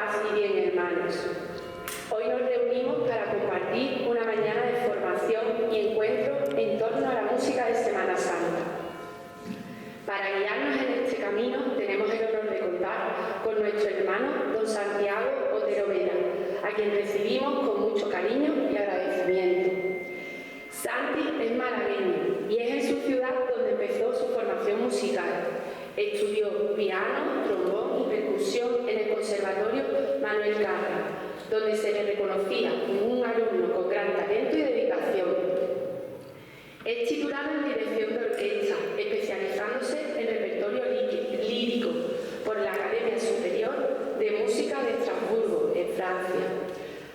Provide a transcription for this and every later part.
Paz y bien, hermanos. Hoy nos reunimos para compartir una mañana de formación y encuentro en torno a la música de Semana Santa. Para guiarnos en este camino tenemos el honor de contar con nuestro hermano don Santiago Otero Vera, a quien recibimos con mucho cariño y agradecimiento. Santi es malagueño y es en su ciudad donde empezó su formación musical. Estudió piano, trombón y percusión en el Conservatorio Manuel Carra, donde se le reconocía como un alumno con gran talento y dedicación. Es titulado en dirección de orquesta, especializándose en repertorio lírico por la Academia Superior de Música de Estrasburgo, en Francia.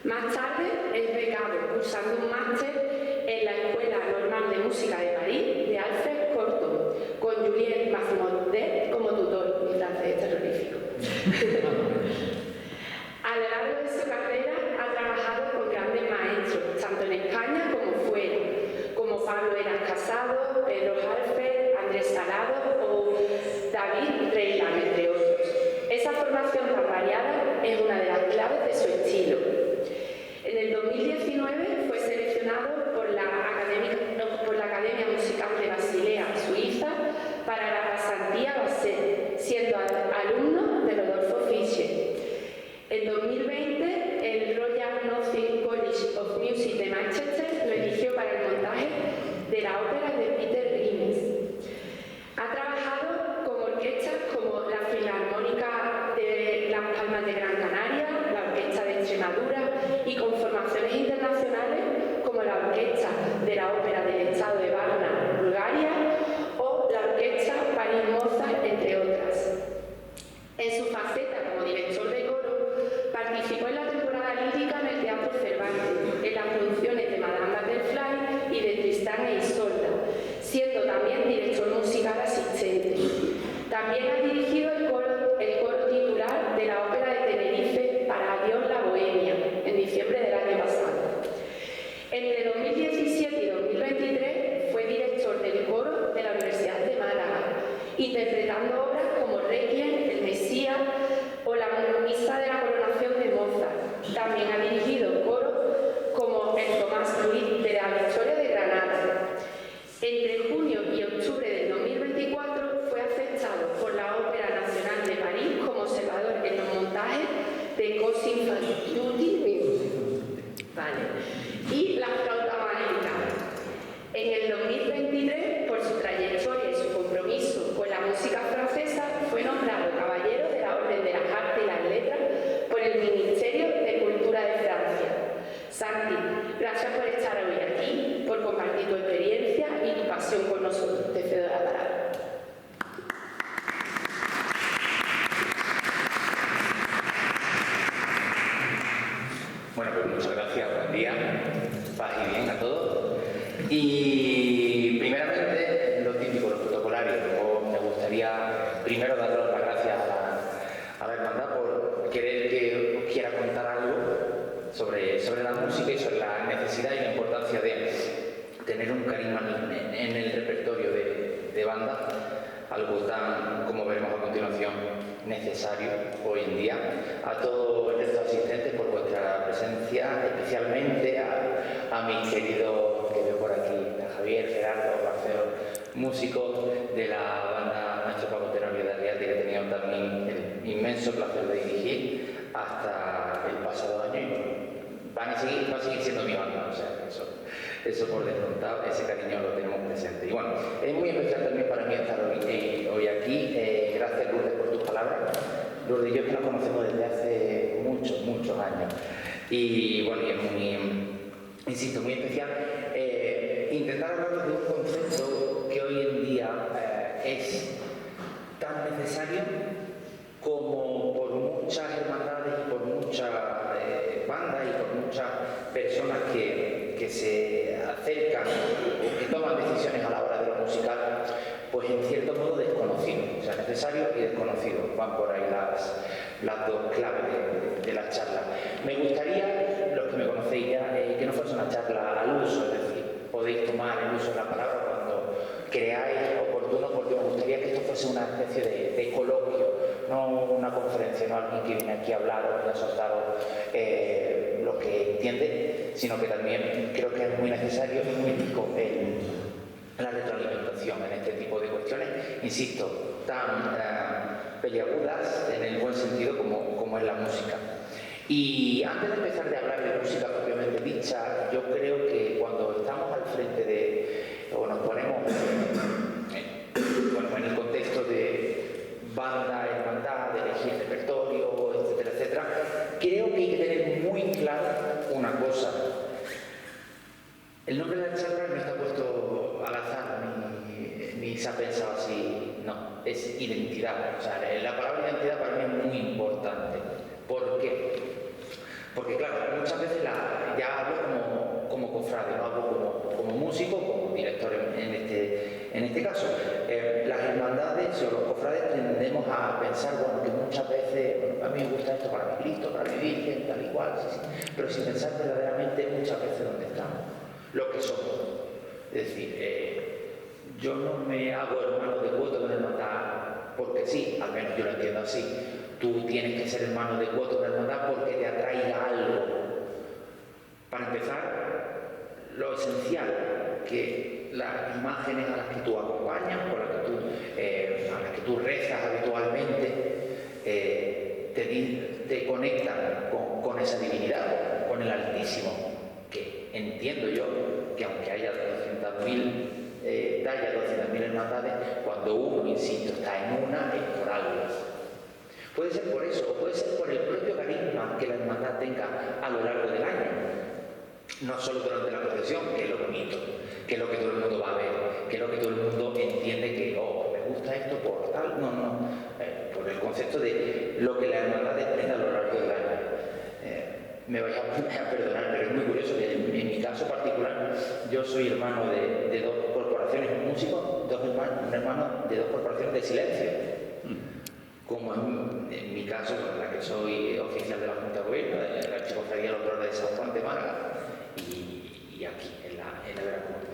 Más tarde es becado, cursando un máster en la Escuela Normal de Música de París de Alfred Cortot, con Juliette Masmordet como tutor. Mi francés es terrorífico. A lo largo de su carrera ha trabajado con grandes maestros, tanto en España como fuera, como Pablo Eras Casado, Pedro Halfer, Andrés Salado o David Reiland, entre otros. Esa formación tan variada es una de las claves de su estilo. En el 2019 fue seleccionado por la Academia Musical de Basilea, Suiza, para la pasantía Basset, siendo alumno de Rodolfo Fischer. En 2020, el Royal Northern College of Music de Manchester lo eligió para el montaje de la ópera de Peter Grimes. Ha trabajado con orquestas como la Filarmónica de Las Palmas de Gran Canaria, la Orquesta de Extremadura y con formaciones internacionales como la Orquesta de la Ópera del Estado de Varna, Bulgaria, o la Orquesta París-Mozart, entre otras. En su faceta como director de coro, participó en la temporada lírica en el Teatro Cervantes, en las producciones de Madame Butterfly y de Tristán e Isolda, siendo también director musical asistente. También ha dirigido el coro titular de la Ópera de Tenerife para Adiós la Bohemia, en diciembre del año pasado. Entre 2017 y 2023 fue director del coro de la Universidad de Málaga, interpretando obras como Requiem, El Mesías o la Misa de la Coronación de Mozart. También ha dirigido coros como el Tomás Luis de la Victoria de Granada. Entre junio y octubre del 2024 fue aceptado por la Ópera Nacional de París como observador en los montajes de Così fan tutti y La Flauta Mágica. En el 2023, por su trayectoria y su compromiso con la música francesa, fue nombrado Caballero de la Orden de las Artes y las Letras por el Ministerio de Cultura de Francia. Santi, gracias por estar hoy aquí, por compartir tu experiencia y tu pasión con nosotros. Te cedo la palabra. Bueno, pues muchas gracias, buen día, paz y bien a todos. Y primeramente, lo típico, lo protocolario. Me gustaría primero daros las gracias a la hermandad por querer que os quiera contar algo sobre la música y sobre la necesidad y la importancia de tener un carisma en el repertorio de banda, algo tan, como veremos a continuación, necesario hoy en día. A todos el resto de asistentes por vuestra presencia, especialmente a mis queridos que veo por aquí, a Javier, Gerardo, Marcelo, músicos de la banda Maestro Paco Tenorio de Arriate, que he tenido también el inmenso placer de dirigir hasta el pasado año y va a seguir siendo mi banda, o sea, eso por descontado, ese cariño lo tenemos presente. Y bueno, es muy especial también para mí estar hoy aquí. Gracias, Lourdes, por tus palabras. Lourdes y yo que nos conocemos desde hace muchos años. Y bueno, y es muy, insisto, muy especial intentar hablar de un concepto que hoy en día es tan necesario como por muchas hermandades y por muchas bandas y por muchas personas que se acercan o que toman decisiones a la hora de lo musical, pues en cierto modo desconocido. O sea, necesario y desconocido. Van por ahí las dos claves de la charla. Me gustaría, los que me conocéis ya, que no fuese una charla al uso, es decir, podéis tomar el uso de la palabra cuando creáis oportuno, porque me gustaría que esto fuese una especie de coloquio no una conferencia, no alguien que viene aquí a hablar o a soltaros lo que entiende, sino que también creo que es muy necesario y muy rico la retroalimentación en este tipo de cuestiones, insisto, tan peliagudas en el buen sentido como es la música. Y antes de empezar de hablar de música propiamente dicha, yo creo que cuando estamos al frente o nos ponemos en el contexto de banda, hermandad, de elegir repertorio, etcétera, etcétera, creo que hay que tener muy claro una cosa. El nombre de la charla no está puesto al azar, ni se ha pensado así, no, es identidad. O sea, la palabra identidad para mí es muy importante. ¿Por qué? Porque claro, muchas veces ya hablo como cofrade, no hablo como músico, como director en este caso. Las hermandades o los cofrades tendemos a pensar, bueno, que muchas veces, bueno, a mí me gusta esto para mi Cristo, para mi Virgen, tal y cual, sí, pero sin pensar verdaderamente muchas veces dónde estamos, lo que somos. Es decir, yo no me hago hermano de cuoto con hermandad porque sí, al menos yo lo entiendo así. Tú tienes que ser hermano de cuoto con hermandad porque te atraiga algo. Para empezar, lo esencial, que las imágenes a las que tú acompañas, a las que tú rezas habitualmente, te conectan con esa divinidad, con el Altísimo, que entiendo yo que aunque haya 200.000 tallas, 200.000 hermandades, cuando uno, insisto, está en una, es por algo. Puede ser por eso, o puede ser por el propio carisma que la hermandad tenga a lo largo del año. No solo durante la procesión, que es lo bonito, que es lo que todo el mundo va a ver, que es lo que todo el mundo entiende que, me gusta esto por tal, por el concepto de lo que la hermandad desprende a lo largo del año. Me vais a perdonar, pero es muy curioso que en mi caso particular, yo soy hermano de dos corporaciones, músicos, un hermano de dos corporaciones de silencio. Como en mi caso, en la que soy oficial de la Junta de Gobierno, de la Archicofradía de los Dolores de San Juan de Málaga, y aquí, en la Veracruz.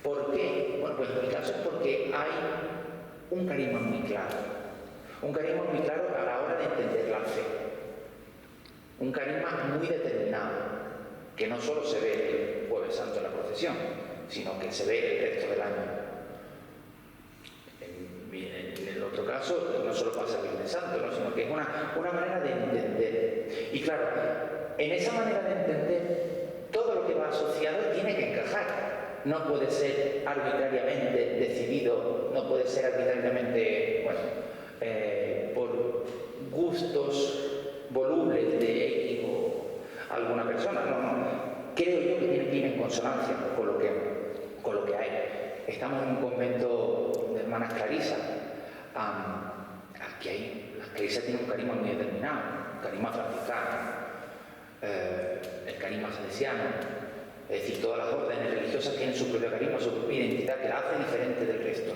¿Por qué? Bueno, pues en mi caso es porque hay un carisma muy claro. Un carisma muy claro a la hora de entender la fe. Un carisma muy determinado, que no solo se ve el Jueves Santo en la procesión, sino que se ve el resto del año. En el otro caso, no solo pasa el Viernes Santo, ¿no? Sino que es una manera de entender. Y claro, en esa manera de entender, todo lo que va asociado tiene que encajar. No puede ser arbitrariamente decidido, no puede ser arbitrariamente, por gustos volubles de X o alguna persona. No. Creo yo que tiene que ir en consonancia con lo que hay. Estamos en un convento de hermanas clarisas. Aquí las clarisas tienen un carisma muy determinado, un carisma franciscano, el carisma salesiano. Es decir, todas las órdenes religiosas tienen su propio carisma, su propia identidad que la hace diferente del resto.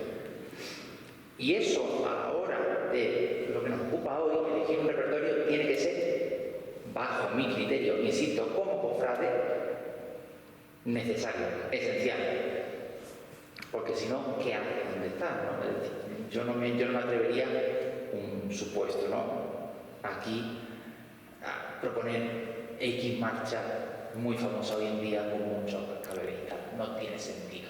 Y eso, a la hora de lo que nos ocupa hoy, elegir un repertorio, tiene que ser, bajo mi criterio, insisto, como cofrade, necesario, esencial. Porque si no, ¿qué hace? ¿Dónde está? ¿No? Es decir, yo no me atrevería, un supuesto, ¿no? Aquí a proponer X marcha muy famosa hoy en día con muchos caberistas. No tiene sentido.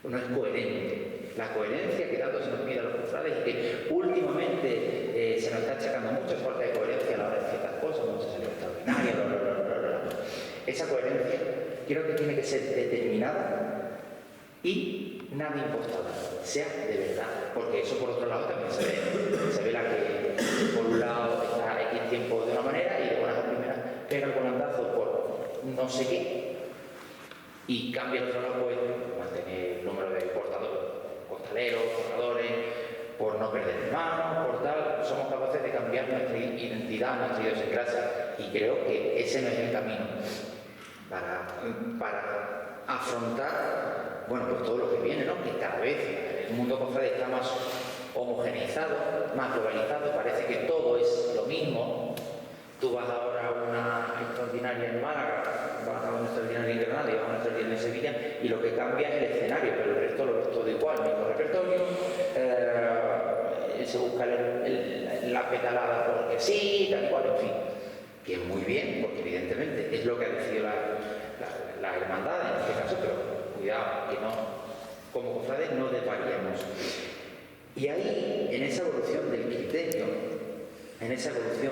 No es coherente. La coherencia que tanto se nos pide a los cofrades y que últimamente se nos está achacando mucho falta de coherencia a la hora de ciertas cosas, muchas salidas extraordinarias, Esa coherencia creo que tiene que ser determinada y nada impostada, sea de verdad, porque eso por otro lado también se ve la que por un lado está X tiempo de una manera y de buenas a primeras pega el volantazo por no sé qué y cambia el otro lado, pues mantener el número de costaleros, corredores, por no perder hermanos, por tal, somos capaces de cambiar nuestra identidad, nuestra idiosincrasia y creo que ese no es el camino para afrontar, pues todo lo que viene, ¿no? Que cada vez el mundo cofrade está más homogeneizado, más globalizado, parece que todo es lo mismo. Tú vas ahora a una extraordinaria en Málaga, vas a una extraordinaria en Granada y vas a una extraordinaria en Sevilla y lo que cambia es el escenario, pero el resto lo ves todo igual, mismo repertorio, se busca la pedalada porque sí, tal y cual, en fin. Que es muy bien, porque evidentemente es lo que ha decidido la hermandad en este caso, pero cuidado, que no, como cofrades no desvariemos. Y ahí, en esa evolución del criterio, en esa evolución,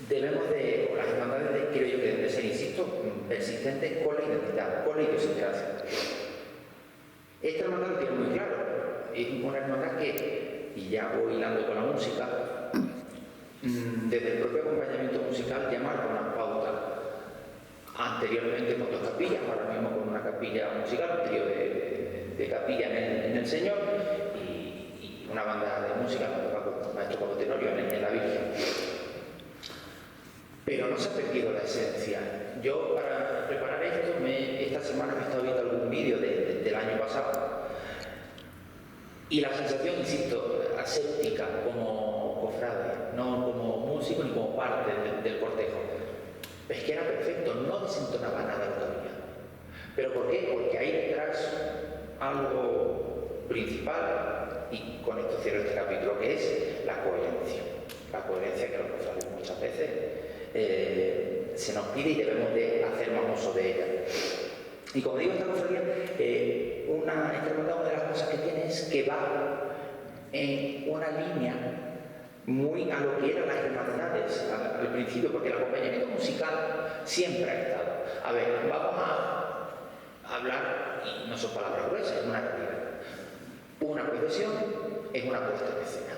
debemos de, o las hermandades, creo yo que deben de ser, insisto, persistentes con la identidad, con la idiosincrasia. Esta hermandad lo tiene muy claro, es una hermandad que, y ya voy hilando con la música, desde el propio acompañamiento musical ya marca una pauta. Anteriormente con 2 capillas, ahora mismo con una capilla musical, un trío de capilla en el Señor y una banda de música, maestro Paco Tenorio en la Virgen. Pero no se ha perdido la esencia. Yo para preparar esto, esta semana me he estado viendo algún vídeo del año pasado y la sensación, insisto, aséptica como cofrade, no como músico ni como parte del cortejo. Es que era perfecto, no desentonaba nada lo que había. ¿Pero por qué? Porque hay detrás algo principal, y con esto cierro este capítulo, que es la coherencia. La coherencia que los cofrades muchas veces se nos pide y debemos de hacer más uso de ella. Y como digo, esta cofradía, una de las cosas que tiene es que va en una línea muy a lo que eran las hermandades al principio, porque el acompañamiento musical siempre ha estado. A ver, vamos a hablar, y no son palabras gruesas, es una realidad. Una procesión es una puesta en escena.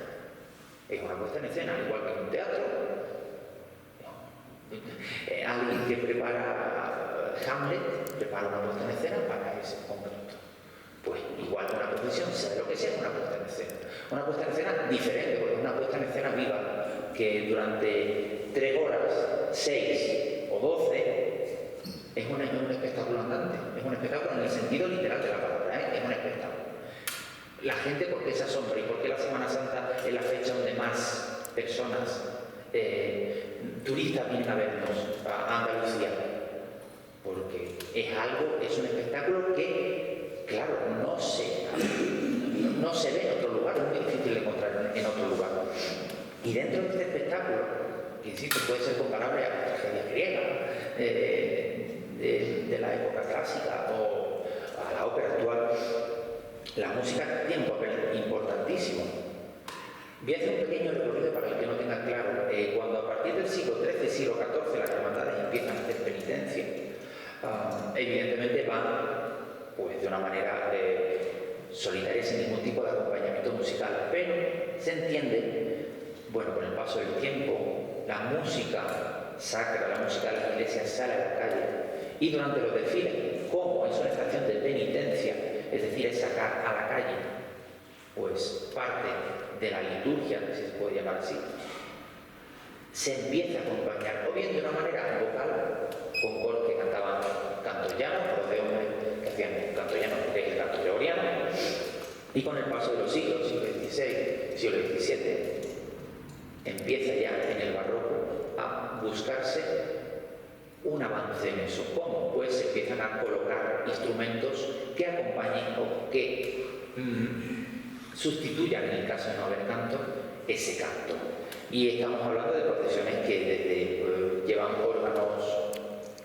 Es una puesta en escena, igual que en un teatro. Alguien que prepara Hamlet, prepara una puesta en escena para ese conflicto. Pues igual que una procesión, sea lo que sea, una puesta en escena. Una puesta en escena diferente, porque es una puesta en escena viva, que durante 3 horas, 6 o 12, es un espectáculo andante. Es un espectáculo en el sentido literal de la palabra, es un espectáculo. La gente, ¿por qué se asombra? ¿Y por qué la Semana Santa es la fecha donde más personas, turistas, vienen a vernos a Andalucía? Porque es un espectáculo que, claro, no se ve en otro lugar, es muy difícil de encontrar en otro lugar. Y dentro de este espectáculo, que insisto, puede ser comparable a la tragedia griega, de la época clásica o a la ópera actual, la música tiene un papel importantísimo. Voy a hacer un pequeño recorrido para el que no tenga claro. Cuando a partir del siglo XIII, siglo XIV, las hermandades empiezan a hacer penitencia, evidentemente van pues, de una manera solitaria, sin ningún tipo de acompañamiento musical, pero se entiende, bueno, con el paso del tiempo, la música sacra, la música de las iglesias sale a la calle, y durante los desfiles, como es una estación de penitencia, es decir, es sacar a la calle pues parte de la liturgia, si se puede llamar así, se empieza a acompañar, o bien de una manera vocal, con coros que cantaban cantos llanos, coros de hombres que hacían canto llano, que es el canto gregoriano, y con el paso de los siglos, siglo XVI, siglo XVII, empieza ya en el barroco a buscarse un avance en eso. ¿Cómo? Pues se empiezan a colocar instrumentos que acompañen o que sustituyan, en el caso de no haber canto, ese canto. Y estamos hablando de procesiones que desde llevan órganos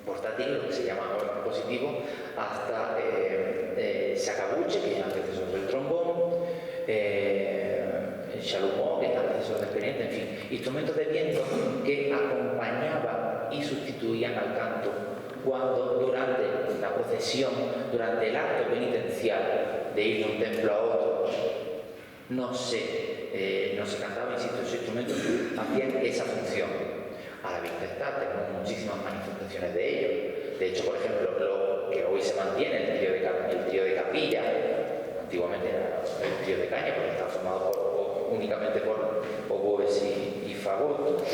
portátiles, lo que se llama órgano positivo, hasta sacabuche, que es antecesor del trombón, chalumó, que es antecesor del penente, en fin, instrumentos de viento que acompañaban y sustituían al canto cuando durante la procesión, durante el acto penitencial de ir de un templo a otro, no se cantaba, insisto, esos instrumentos hacían esa función. A la vista está, tenemos muchísimas manifestaciones de ello. De hecho, por ejemplo, lo que hoy se mantiene, el trío de capilla, antiguamente era el trío de caña, porque estaba formado únicamente por oboes y fagot,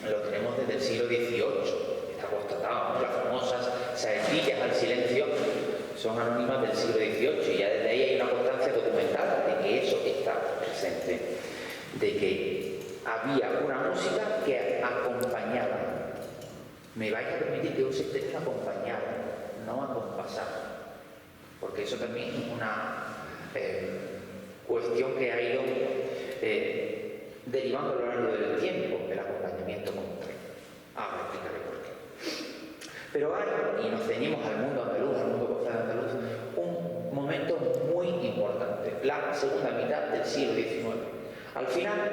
lo tenemos desde el siglo XVIII, está constatado, ¿no? Las famosas saetillas al silencio son anónimas del siglo XVIII, y ya desde ahí hay una constancia documentada de que eso está presente, de que había una música que acompañaba. Me vais a permitir que use el término acompañar, no acompasar, porque eso también es cuestión que ha ido derivando a lo largo del tiempo el acompañamiento comunitario. Ahora explicaré por qué. Pero hay, y nos ceñimos al mundo andaluz, al mundo cofrade andaluz, un momento muy importante, la segunda mitad del siglo XIX. Al final,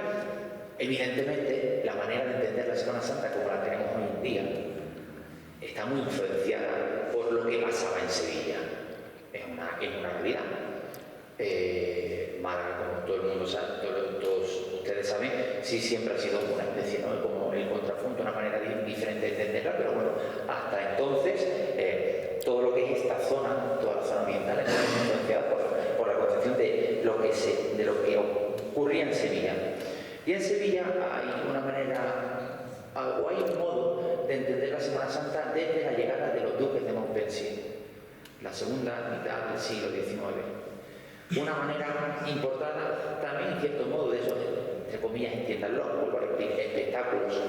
evidentemente, la manera de entender la Semana Santa como la tenemos hoy en día está muy influenciada por lo que pasaba en Sevilla. Es una realidad. Málaga, como todo el mundo sabe, todos ustedes saben, sí siempre ha sido una especie, ¿no?, como el contrapunto, una manera diferente de entenderla, pero bueno, hasta entonces todo lo que es esta zona, toda la zona oriental, está influenciada por la concepción de lo que ocurría en Sevilla. Y en Sevilla hay una manera, o hay un modo de entender la Semana Santa desde la llegada de los duques de Montpensier, la segunda mitad del siglo XIX. Una manera importada también, en cierto modo, de eso, entre comillas, entiéndanlo, vuelvo a repetir, espectáculos.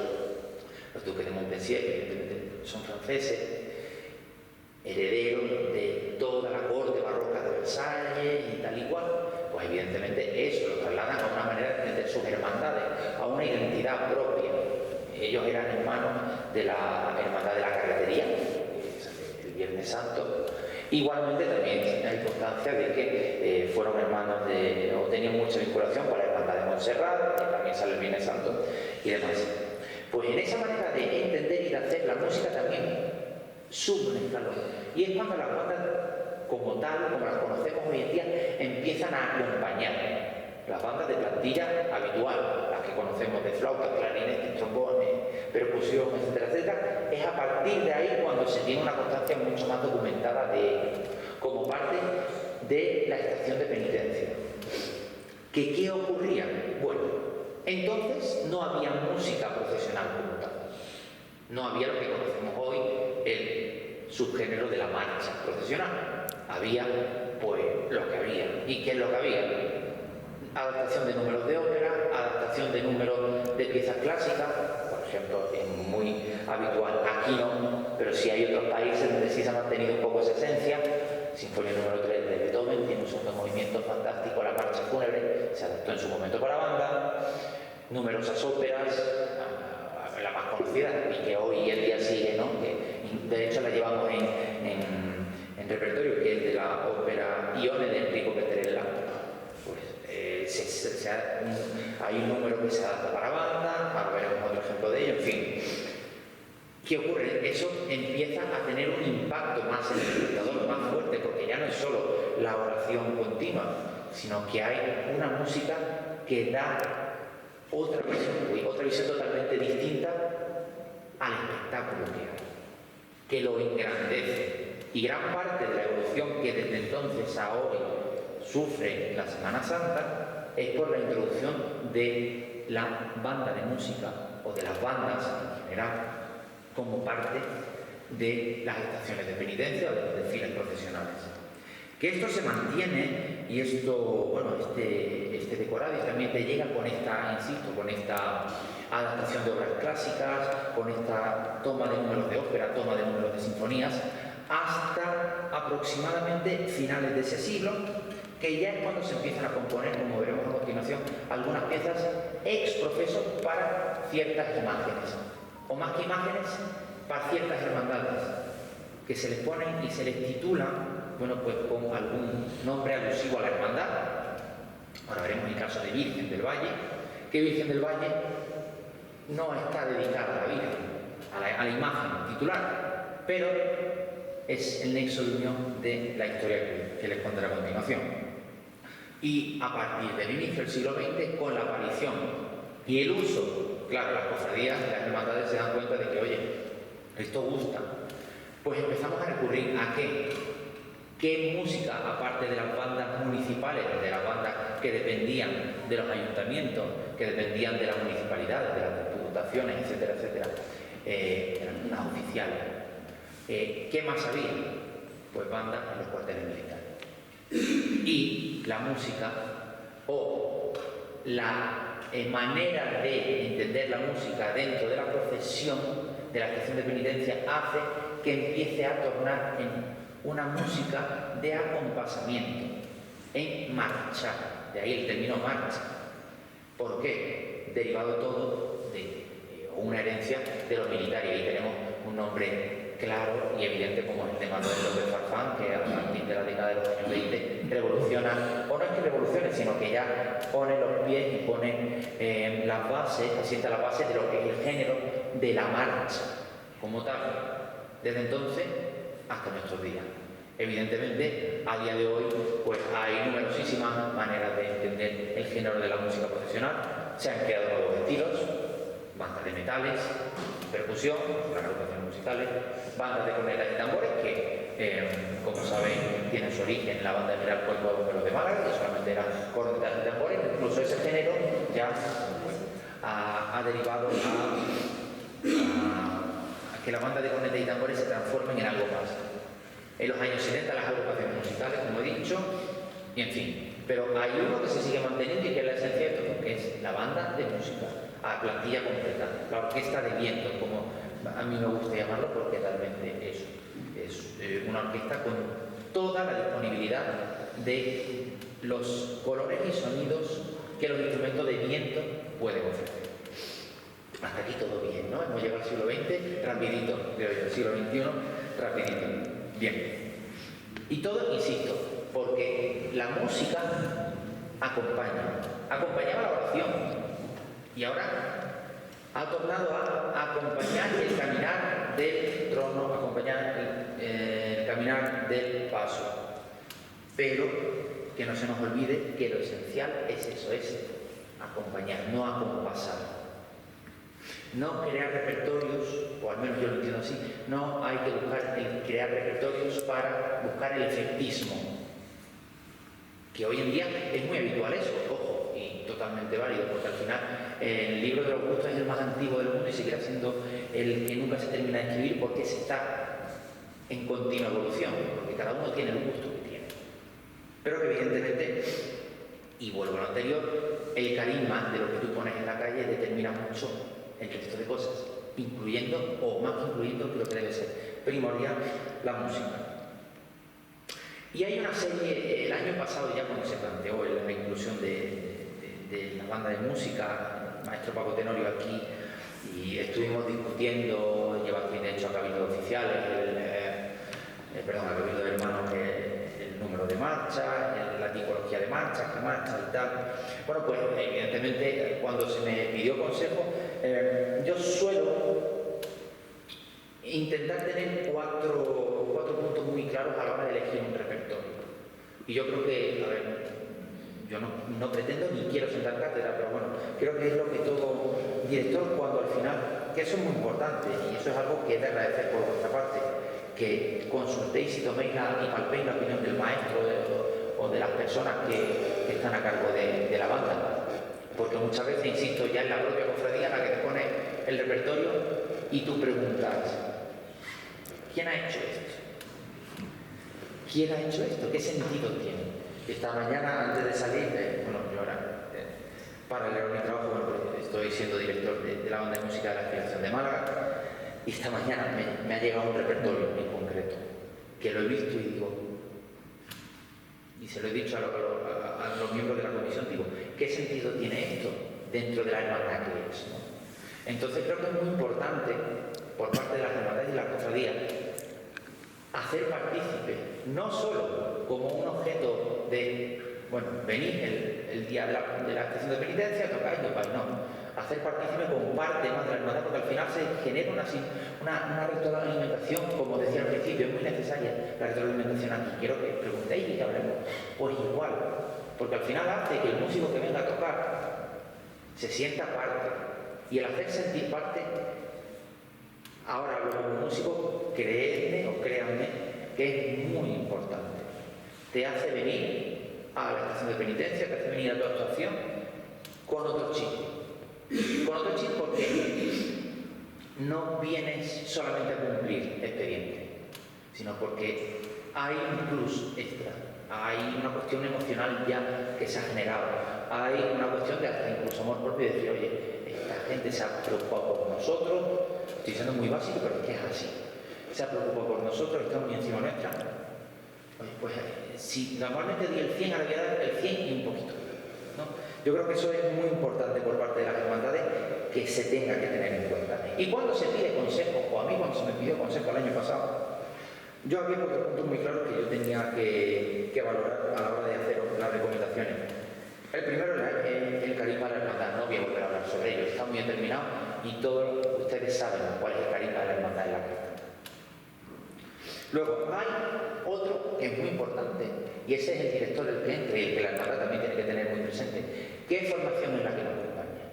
Los duques de Montpensier, evidentemente, son franceses, herederos de toda la corte barroca de Versalles y tal y cual. Pues evidentemente eso lo trasladan a una manera de entender sus hermandades, a una identidad propia. Ellos eran hermanos de la Hermandad de la Carretería, el Viernes Santo. Igualmente también hay constancia de que fueron hermanos o tenían mucha vinculación con la Hermandad de Montserrat, que también sale el Viernes Santo y demás. Pues en esa manera de entender y de hacer la música también sube un escalón. Y es cuando las bandas, como tal, como las conocemos hoy en día, empiezan a acompañar. Las bandas de plantilla habitual, las que conocemos de flautas, clarinetes, trombones, percusión, etcétera, etcétera, es a partir de ahí cuando se tiene una constancia mucho más documentada de ello, como parte de la estación de penitencia. ¿Qué ocurría? Bueno, entonces no había música procesional como tal. No había lo que conocemos hoy, el subgénero de la marcha procesional. Había, pues, lo que había. ¿Y qué es lo que había? Adaptación de números de ópera, adaptación de números de piezas clásicas, por ejemplo, es muy habitual, aquí no, pero sí hay otros países donde sí se ha mantenido un poco esa esencia. Sinfonía número 3 de Beethoven tiene un segundo movimiento fantástico, la marcha fúnebre, se adaptó en su momento para banda, numerosas óperas, la más conocida y que hoy en día sigue, ¿no?, que de hecho la llevamos en repertorio, que es de la ópera Ione de Enrico Petterella. Hay un número que se adapta para banda, ahora veremos otro ejemplo de ello, en fin. ¿Qué ocurre? Eso empieza a tener un impacto más en el espectador, más fuerte, porque ya no es solo la oración continua, sino que hay una música que da otra visión totalmente distinta al espectáculo que lo engrandece. Y gran parte de la evolución que desde entonces a hoy sufre la Semana Santa es por la introducción de la banda de música o de las bandas en general como parte de las estaciones de penitencia o de los desfiles profesionales. Que esto se mantiene y esto, bueno, este decorado también te llega con esta, insisto, con esta adaptación de obras clásicas, con esta toma de números de ópera, toma de números de sinfonías, hasta aproximadamente finales de ese siglo, que ya es cuando se empiezan a componer, como veremos a continuación, algunas piezas ex profeso para ciertas imágenes, o más que imágenes, para ciertas hermandades, que se les ponen y se les titula, bueno, pues con algún nombre alusivo a la hermandad. Ahora veremos el caso de Virgen del Valle, que Virgen del Valle no está dedicada a la Virgen, a la imagen titular, pero es el nexo de unión de la historia que les contaré a continuación. Y a partir del inicio del siglo XX, con la aparición y el uso, claro, las cofradías, las hermandades se dan cuenta de que, oye, esto gusta, pues empezamos a recurrir a qué música, aparte de las bandas municipales, de las bandas que dependían de los ayuntamientos, que dependían de las municipalidades, de las diputaciones, etcétera, etcétera, eran unas oficiales. ¿Qué más había? Pues bandas en los cuarteles militares. Y la música o la manera de entender la música dentro de la procesión de la estación de penitencia hace que empiece a tornar en una música de acompasamiento, en marchar. De ahí el término marcha. ¿Por qué? Derivado todo de una herencia de los militares. Ahí tenemos un nombre claro y evidente como el de Manuel López Farfán, que a partir de la década de los años 20 revoluciona, o no es que revolucione, sino que ya pone los pies y pone las bases, asienta las bases de lo que es el género de la marcha como tal, desde entonces hasta nuestros días. Evidentemente, a día de hoy, pues hay numerosísimas maneras de entender el género de la música profesional. Se han creado nuevos estilos, bandas de metales, percusión, las agrupaciones musicales, bandas de cornetas y tambores que, como sabéis, tienen su origen en la banda de General Cuerpo de Bomberos de Málaga, que solamente eran cornetas y tambores. Incluso ese género ya ha derivado a que la banda de cornetas y tambores se transformen en algo más. En los años 70 las agrupaciones musicales, como he dicho, y en fin. Pero hay uno que se sigue manteniendo y que es la esencia de todo, que es la banda de música, a plantilla completa, la orquesta de viento, como a mí me gusta llamarlo, porque realmente es una orquesta con toda la disponibilidad de los colores y sonidos que los instrumentos de viento pueden ofrecer. Hasta aquí todo bien, ¿no? Hemos llegado al siglo XX, rapidito, creo yo, el siglo XXI, rapidito. Bien. Y todo, insisto, porque la música acompañaba la oración y ahora ha tornado a acompañar el caminar del trono, acompañar el caminar del paso. Pero que no se nos olvide que lo esencial es eso, es acompañar, no acompasar. No crear repertorios, o al menos yo lo entiendo así, no hay que buscar crear repertorios para buscar el efectismo, que hoy en día es muy habitual eso, ojo, y totalmente válido, porque al final el libro de los gustos es el más antiguo del mundo y seguirá siendo el que nunca se termina de escribir porque se está en continua evolución, porque cada uno tiene el gusto que tiene. Pero que evidentemente, y vuelvo a lo anterior, el carisma de lo que tú pones en la calle determina mucho el resto de cosas, incluyendo, o más que incluyendo, creo que debe ser primordial, la música. Y hay una serie, el año pasado ya cuando se planteó la inclusión de la banda de música, el maestro Paco Tenorio aquí, y estuvimos discutiendo, lleva aquí de hecho a Cabildo Oficiales, a Cabildo de Hermanos, el número de marcha, la tipología de marcha, qué marcha y tal. Bueno, pues evidentemente cuando se me pidió consejo, yo suelo intentar tener cuatro puntos muy claros a la hora de elegir un repertorio. Y yo creo que, a ver, yo no pretendo ni quiero sentar cátedra, pero bueno, creo que es lo que todo director, cuando al final, que eso es muy importante y eso es algo que es de agradecer por vuestra parte, que consultéis y toméis y palpéis la opinión del maestro o de las personas que están a cargo de la banda. Porque muchas veces, insisto, ya es la propia cofradía la que te pone el repertorio y tú preguntas, ¿quién ha hecho esto? ¿Quién ha hecho esto? ¿Qué sentido tiene? Esta mañana, antes de salir, yo ahora, paralelo a mi trabajo, bueno, estoy siendo director de la banda de música de la Aspiración de Málaga, y esta mañana me ha llegado un repertorio en concreto, que lo he visto y digo, y se lo he dicho a los miembros de la comisión, digo, ¿qué sentido tiene esto dentro de la hermandad que es, ¿no? Entonces creo que es muy importante, por parte de las hermandades y las cofradías, hacer partícipe, no solo como un objeto de, bueno, venir el día de la estación de penitencia, tocáis, no. Hacer partícipe con parte más de la hermandad, porque al final se genera una retroalimentación, como decía al principio, es muy necesaria la retroalimentación aquí. Quiero que preguntéis y que hablemos. Pues igual, porque al final hace que el músico que venga a tocar se sienta parte, y el hacer sentir parte, ahora hablo como músico, creedme o créanme que es muy importante. Te hace venir a la estación de penitencia, te hace venir a tu actuación con otro chip. Con otro chip porque no vienes solamente a cumplir expediente, sino porque hay un plus extra, hay una cuestión emocional ya que se ha generado, hay una cuestión de hasta incluso amor propio, de decir, oye, esta gente se ha preocupado por nosotros, estoy siendo muy básico, pero es que es así, se ha preocupado por nosotros, está muy encima nuestra. Oye, pues si normalmente di el 100, ahora voy a dar el 100 y un poquito. Yo creo que eso es muy importante por parte de las hermandades, que se tenga que tener en cuenta. Y cuando se pide consejo, o a mí cuando se me pidió consejo el año pasado, yo había puesto puntos muy claros que yo tenía que valorar a la hora de hacer las recomendaciones. El primero era el carisma de la hermandad, no voy a volver a hablar sobre ello, está muy determinado y todos ustedes saben cuál es el carisma de la hermandad en la carta. Luego, hay otro que es muy importante, y ese es el director del cliente, y el que la hermandad también tiene que tener muy presente. ¿Qué formación es la que nos acompaña?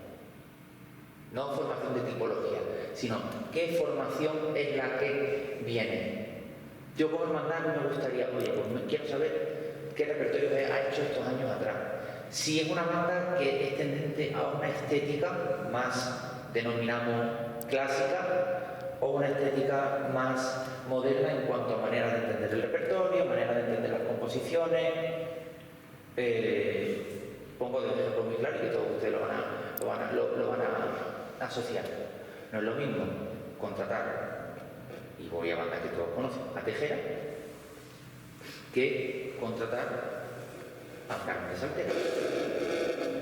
No formación de tipología, sino qué formación es la que viene. Yo como hermandad me gustaría, oye, pues quiero saber qué repertorio ha hecho estos años atrás. Si es una banda que es tendente a una estética más, denominamos, clásica, o una estética más moderna en cuanto a manera de entender el repertorio, manera de entender las composiciones. Pongo de ejemplo muy claro y que todos ustedes lo van a asociar. No es lo mismo contratar, y voy a bandas que todos conocen, a Tejera, que contratar a Carmen Saltera.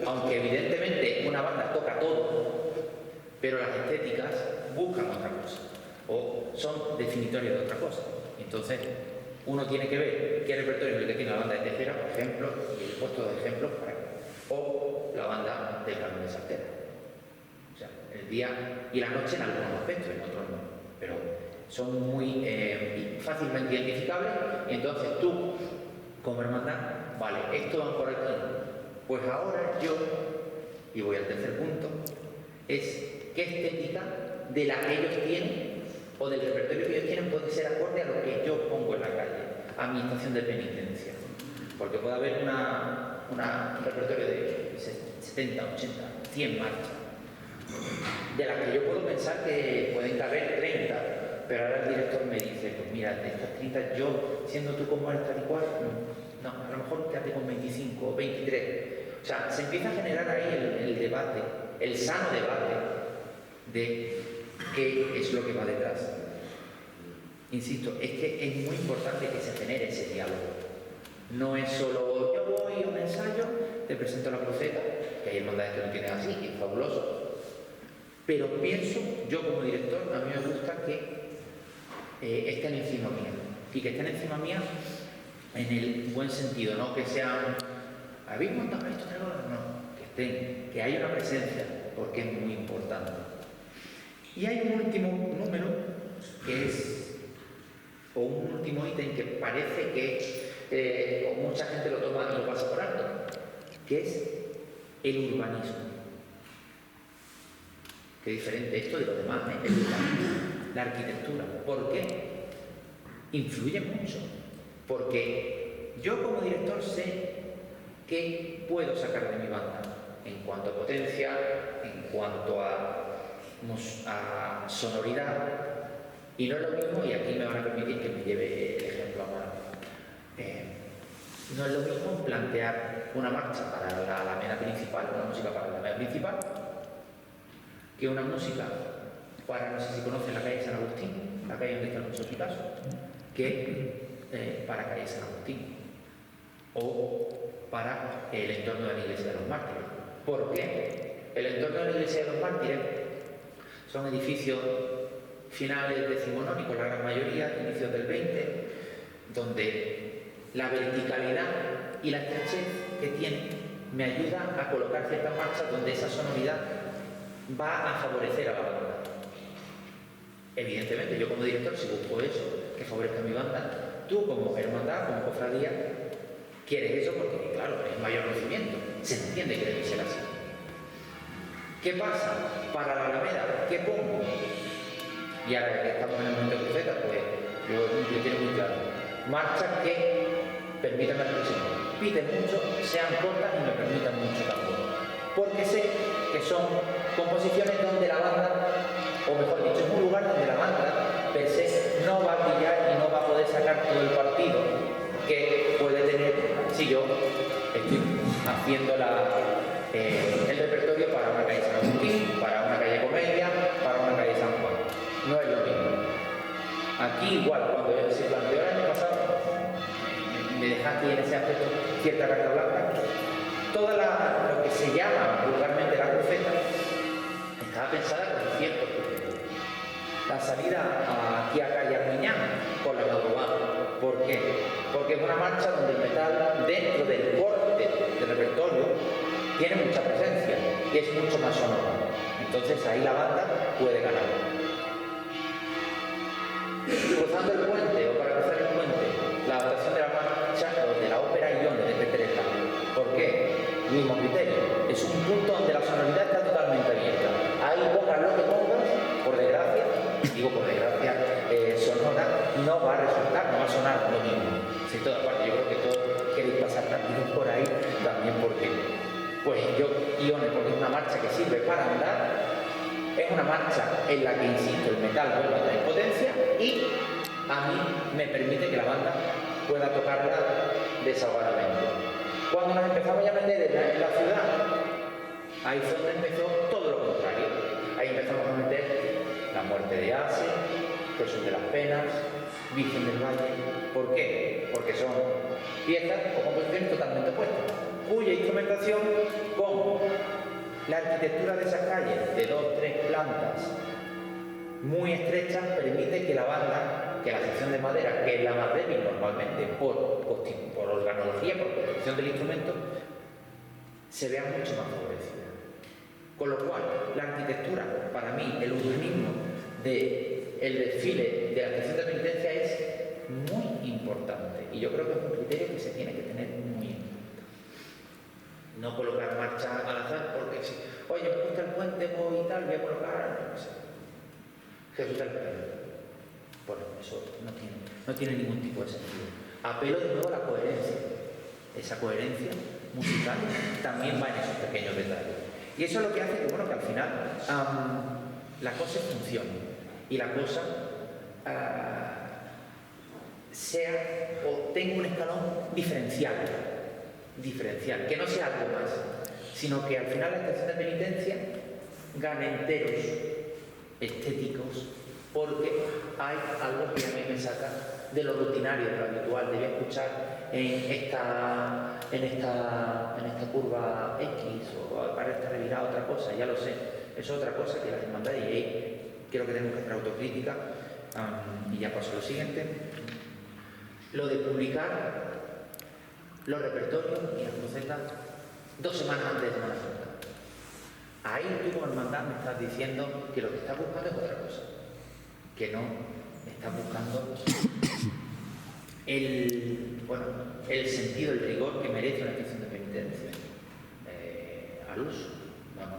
Aunque evidentemente una banda toca todo, pero las estéticas buscan otra cosa o son definitorias de otra cosa. Entonces uno tiene que ver qué repertorio es el que tiene la banda de Tejera, por ejemplo, y he puesto dos ejemplos para que, o la banda de Carmen Saltera. O sea, el día y la noche en algunos aspectos, en otros no, pero son muy fácilmente identificables. Y entonces tú, como hermandad, vale, esto van por aquí. Pues ahora yo, y voy al tercer punto, es qué estética de la que ellos tienen o del repertorio que ellos tienen puede ser acorde a lo que yo pongo en la calle, a mi estación de penitencia. Porque puede haber un repertorio de 70, 80, 100 marchas, de las que yo puedo pensar que pueden caber 30, pero ahora el director me dice, pues mira, de estas 30 yo, siendo tú como el tal y cual, no, a lo mejor quédate con 25 o 23. O sea, se empieza a generar ahí el debate, el sano debate de qué es lo que va detrás. Insisto, es que es muy importante que se genere ese diálogo. No es solo yo voy a un ensayo, te presento la cruceta, que hay hermandades que no tienen así, y es fabuloso. Pero pienso, yo como director, a mí me gusta que estén encima mía. Y que estén encima mía en el buen sentido, no que sean, ¿habéis montado esto? No, que estén, que haya una presencia, porque es muy importante. Y hay un último número que es, o un último ítem que parece que mucha gente lo toma y lo pasa por alto, que es el urbanismo. Qué diferente esto de lo demás, el urbanismo, la arquitectura. ¿Por qué? Influye mucho. Porque yo como director sé qué puedo sacar de mi banda en cuanto a potencia, en cuanto a sonoridad, y no es lo mismo, y aquí me van a permitir que me lleve el ejemplo ahora, no es lo mismo plantear una marcha para la Alameda principal, una música para la Alameda principal, que una música para, no sé si conocen la calle San Agustín, la calle donde está el Museo Picasso, que para calle San Agustín, o para el entorno de la iglesia de los mártires. ¿Por qué? El entorno de la iglesia de los mártires son edificios finales decimonónicos, la gran mayoría, inicios del 20, donde la verticalidad y la estrechez que tiene me ayuda a colocar ciertas marchas donde esa sonoridad va a favorecer a la banda. Evidentemente, yo como director, si busco eso, que favorezca a mi banda, tú como hermandad, como cofradía, quieres eso porque, claro, es mayor conocimiento, se entiende que debe ser así. ¿Qué pasa? Para la Alameda, ¿qué pongo? Y ahora que estamos en el momento de cruceta, pues yo quiero muy claro. Marchas que permitan la expresión. Piden mucho, sean cortas y me permitan mucho también. Porque sé que son composiciones donde la banda, o mejor dicho, es un lugar donde la banda per se no va a brillar y no va a poder sacar todo el partido que puede tener si yo estoy haciendo el repertorio para una calle San Agustín, para una calle Comedia, para una calle San Juan. No es lo mismo. Aquí igual, cuando se planteó el año pasado, me dejaste en ese aspecto cierta carta blanca, toda lo que se llama vulgarmente la cruceta estaba pensada con ciertos criterios. La salida aquí a calle Armiñán con la Gaudobá. ¿Por qué? Porque es una marcha donde el metal, dentro del corte del repertorio, tiene mucha presencia y es mucho más sonoro. Entonces ahí la banda puede ganar. Cruzando el puente, o para cruzar el puente, la adaptación de la marcha o de la ópera Ione de Petrella. ¿Por qué? Mismo criterio. Es un punto donde la sonoridad está totalmente abierta. Ahí pongas lo que pongas, por desgracia, digo por desgracia, sonora, no va a resultar, no va a sonar lo mismo. Si toda parte, yo creo que todos queréis pasar rápido por ahí, también porque, pues Ione, porque es una marcha que sirve para andar, es una marcha en la que, insisto, el metal vuelve a tener potencia y a mí me permite que la banda pueda tocarla desahogadamente. Cuando nos empezamos ya a vender en la ciudad, ahí fue donde empezó todo lo contrario. Ahí empezamos a meter La muerte de Ase, Jesús de las Penas, Virgen del Valle. ¿Por qué? Porque son piezas o composiciones totalmente opuestas, cuya instrumentación con la arquitectura de esas calles de 2 o 3 plantas muy estrechas permite que la banda, que la sección de madera, que es la más débil normalmente por organología, por construcción del instrumento, se vea mucho más favorecida. Con lo cual, la arquitectura, para mí, el urbanismo del desfile de la estación de penitencia es muy importante. Y yo creo que es un criterio que se tiene que tener muy en cuenta. No colocar marcha al azar porque si, oye, me gusta el puente voy y tal, voy a colocar, no sé, Jesús del Valle. Bueno, eso no tiene ningún tipo de sentido. Apelo de nuevo a la coherencia. Esa coherencia musical también va en esos pequeños detalles. Y eso es lo que hace que, bueno, que al final la cosa funcione y la cosa sea o tenga un escalón diferencial, que no sea algo más, sino que al final la estación de penitencia gane enteros estéticos, porque hay algo que a mí me saca de lo rutinario, de lo habitual. Debía escuchar en esta curva X o para esta revirada otra cosa, ya lo sé, es otra cosa que las hermandades, y creo que tenemos que hacer autocrítica. Y ya paso a lo siguiente, lo de publicar los repertorios y las crucetas 2 semanas antes de Semana Santa. Ahí tú como hermandad me estás diciendo que lo que estás buscando es otra cosa, que no estás buscando el sentido, el rigor que merece una estación de penitencia al uso. Bueno,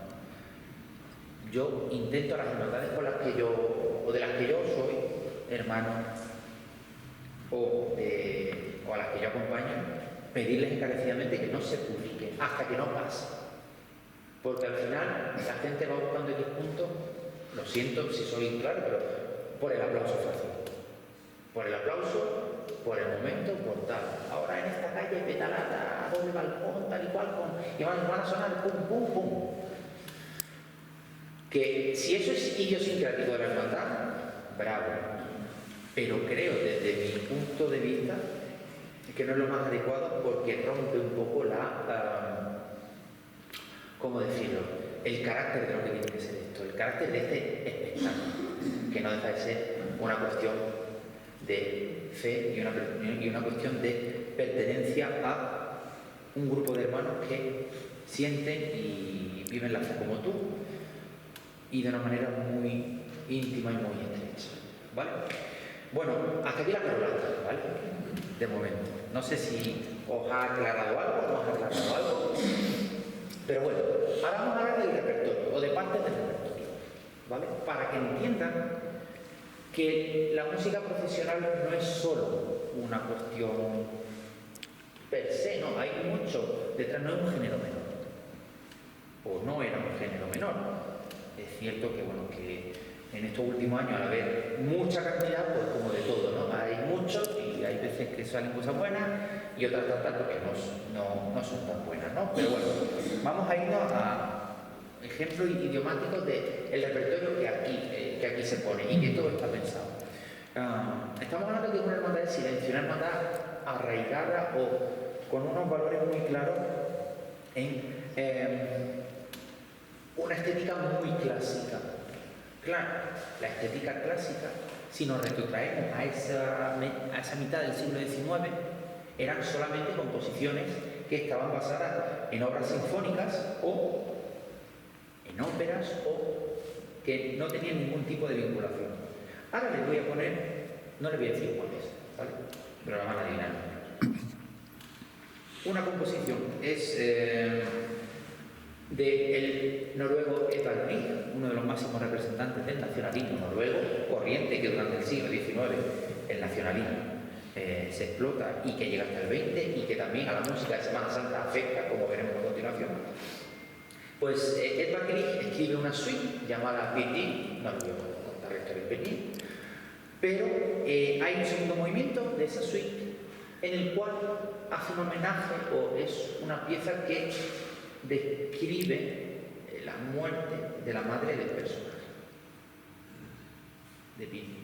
yo intento a las hermandades con las que yo, o de las que yo soy hermano, o a las que yo acompaño, pedirles encarecidamente que no se publique hasta que no pase. Porque al final la gente va buscando X puntos, lo siento si soy claro, pero por el aplauso fácil. Por el aplauso, por el momento, por tal. Ahora en esta calle petalada, doble balcón, tal y cual, y van a sonar pum, pum, pum. Que si eso es idiosincrático de la hermandad, bravo. Pero creo desde mi punto de vista que no es lo más adecuado, porque rompe un poco ¿cómo decirlo? El carácter de lo que tiene que ser esto, el carácter de este espectáculo, que no deja de ser una cuestión de fe y una cuestión de pertenencia a un grupo de hermanos que sienten y viven la fe como tú, y de una manera muy íntima y muy estrecha, ¿vale? Bueno, hasta aquí la perolata, ¿vale? De momento. No sé si os ha aclarado algo o no os ha aclarado algo, pero bueno, ahora vamos a hablar del repertorio, o de partes del repertorio, ¿vale? Para que entiendan que la música procesional no es solo una cuestión per se, no, hay mucho detrás, no es un género menor, o no era un género menor. Es cierto que, bueno, que en estos últimos años, al haber mucha cantidad, pues como de todo, ¿no? Hay mucho y hay veces que salen cosas buenas y otras tantas que no son tan buenas, ¿no? Pero bueno, vamos a irnos a ejemplos idiomáticos del repertorio que aquí se pone y que todo está pensado. Estamos hablando de una hermandad de silencio, una hermandad arraigada o con unos valores muy claros en una estética muy clásica. Claro, la estética clásica, si nos retrotraemos a esa mitad del siglo XIX, eran solamente composiciones que estaban basadas en obras sinfónicas o en óperas o que no tenían ningún tipo de vinculación. Ahora les voy a poner, no les voy a decir cuál es, ¿vale? Pero la van a adivinar. Una composición es del noruego Edvard Grieg, uno de los máximos representantes del nacionalismo noruego, corriente que durante el siglo XIX el nacionalismo se explota y que llega hasta el XX y que también a la música de Semana Santa afecta, como veremos a continuación. Pues Edvard Grieg escribe una suite llamada Petit, no les voy a contar la historia del Petit, pero hay un segundo movimiento de esa suite en el cual hace un homenaje o es una pieza que describe la muerte de la madre del personaje, de Petit.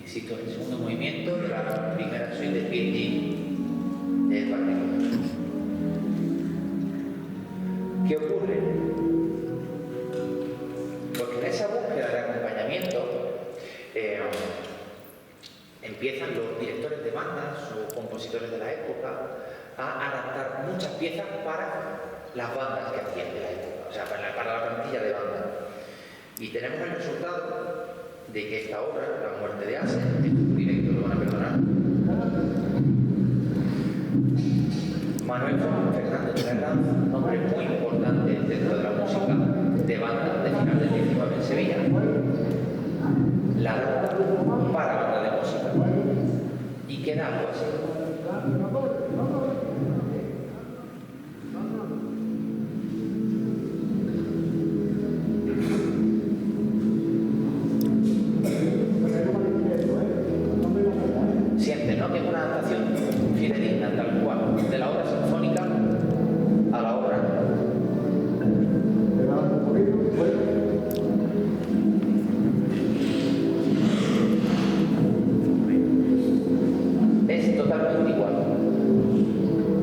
Insisto, el segundo movimiento de la primera suite de Petit de Edvard Grieg. ¿Qué ocurre? Porque en esa búsqueda de acompañamiento empiezan los directores de bandas o compositores de la época a adaptar muchas piezas para las bandas que hacían de la época, o sea, para la plantilla de bandas. Y tenemos el resultado de que esta obra, La muerte de Asen, en directo lo van a perdonar, Manuel Fernández de la Granz, un hombre muy importante dentro de la música de banda de final del 19 en Sevilla, la adapta para banda de música y queda algo así. Siente, ¿no?, que es una adaptación fidedigna, tal cual, de la obra sinfónica a la obra. Es totalmente igual.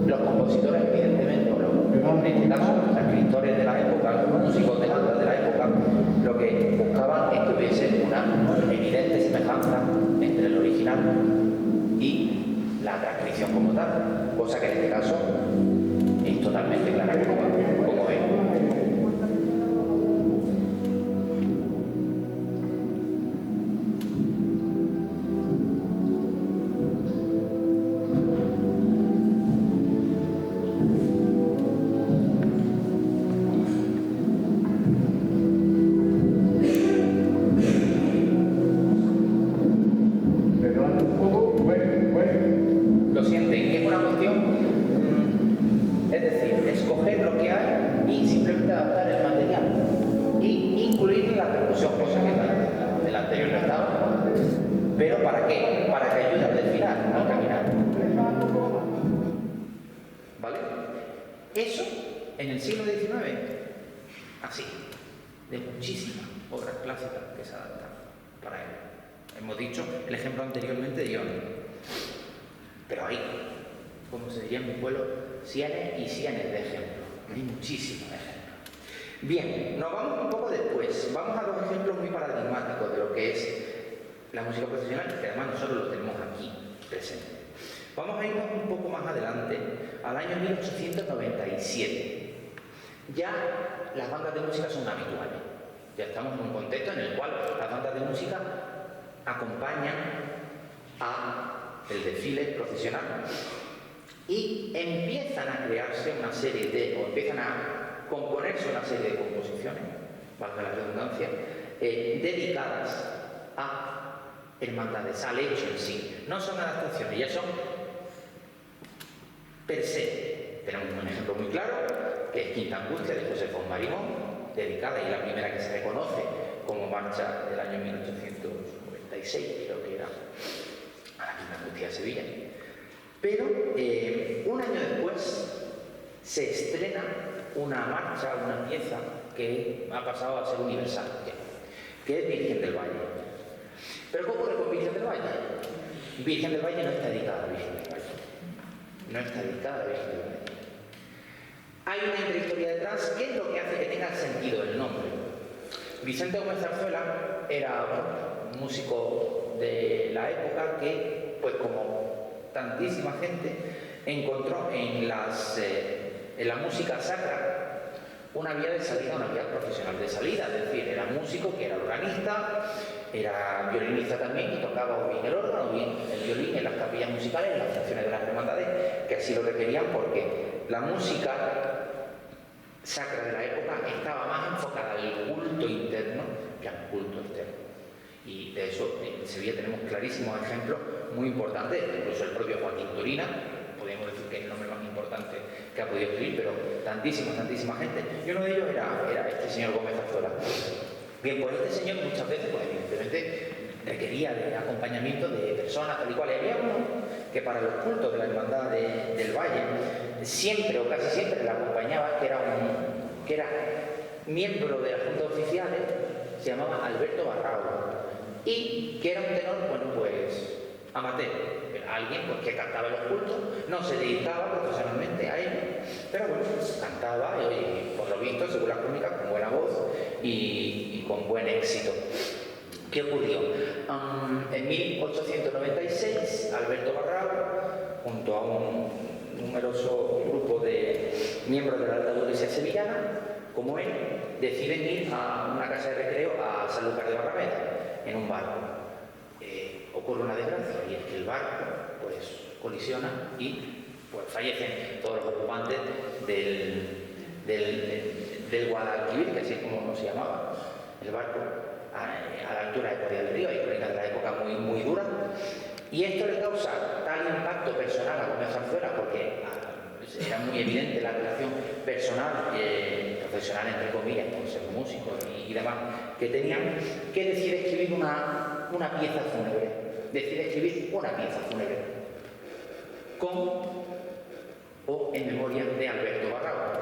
Los compositores, evidentemente, en este caso, los escritores de la época, los músicos de bandas de la época, lo que buscaban es que hubiese una evidente semejanza entre el original y la transcripción como tal, cosa que en este caso es totalmente clara como ven. Lo sienten, que es una cuestión, es decir, escoger lo que hay y simplemente adaptar el material y incluir la percusión, cosa que el anterior no estaba. ¿Pero para qué? Para que ayude al del final, al caminar. ¿Vale? Eso en el siglo XIX, así, de muchísimas obras clásicas que se adaptan para él. Hemos dicho el ejemplo anteriormente de John. Pero hay, como se diría en mi pueblo, cienes y cienes de ejemplos. Hay muchísimos ejemplos. Bien, nos vamos un poco después. Vamos a dos ejemplos muy paradigmáticos de lo que es la música profesional, que además nosotros lo tenemos aquí presente. Vamos a irnos un poco más adelante, al año 1897. Ya las bandas de música son habituales. Ya estamos en un contexto en el cual las bandas de música acompañan a el desfile procesional y empiezan a crearse una serie de, o empiezan a componerse una serie de composiciones, valga la redundancia, dedicadas a hermandades, al hecho en sí. No son adaptaciones, ya son per se. Tenemos un ejemplo muy claro, que es Quinta Angustia de José Fons Marimón, dedicada, y la primera que se reconoce como marcha del año 1896, creo que era, a la Quinta Angustia de Sevilla. Pero un año después se estrena una marcha, una pieza que ha pasado a ser universal, que es Virgen del Valle. ¿Pero qué ocurre con Virgen del Valle? Virgen del Valle no está dedicada a la Virgen del Valle. No está dedicada a la Virgen del Valle. Hay una intrahistoria detrás, que es lo que hace que tenga sentido el nombre. Vicente Gómez Zarzuela era un músico de la época que, pues como tantísima gente, encontró en la música sacra una vía de salida, una vía profesional de salida. Es decir, era músico que era organista, era violinista también, y tocaba o bien el órgano o bien el violín en las capillas musicales, en las funciones de las hermandades, que así lo requerían, porque la música sacra de la época estaba más enfocada al culto interno que al culto externo. Y de eso en Sevilla tenemos clarísimos ejemplos muy importantes, incluso el propio Joaquín Turina, podemos decir que es el nombre más importante que ha podido escribir, pero tantísima gente. Y uno de ellos era este señor Gómez Zarzuela. Bien, pues este señor muchas veces, pues evidentemente, requería de acompañamiento de personas tal y cual. Y había uno que para los cultos de la hermandad del Valle, siempre o casi siempre le acompañaba, que era miembro de la Junta de Oficiales, se llamaba Alberto Barrao, y que era un tenor, bueno, pues amateur, era alguien pues, que cantaba en los cultos, no se dedicaba profesionalmente a ello, pero bueno, cantaba y por lo visto, según las crónicas, con buena voz y con buen éxito. ¿Qué ocurrió? En 1896, Alberto Barrao, junto a un numeroso grupo de miembros de la alta burguesía sevillana, como él, deciden ir a una casa de recreo a Sanlúcar de Barrameda, en un barco. Ocurre una desgracia, y es que el barco pues, colisiona y pues, fallecen todos los ocupantes del Guadalquivir, que así es como se llamaba el barco, a la altura de Coria del Río. Hay crónicas de la época muy duras, y esto le causa tal impacto personal a Gómez Zarzuela, porque era muy evidente la relación personal, profesional entre comillas, con ser músicos y demás que tenían, que decide escribir una pieza fúnebre. Decide escribir una pieza fúnebre con o en memoria de Alberto Barrao.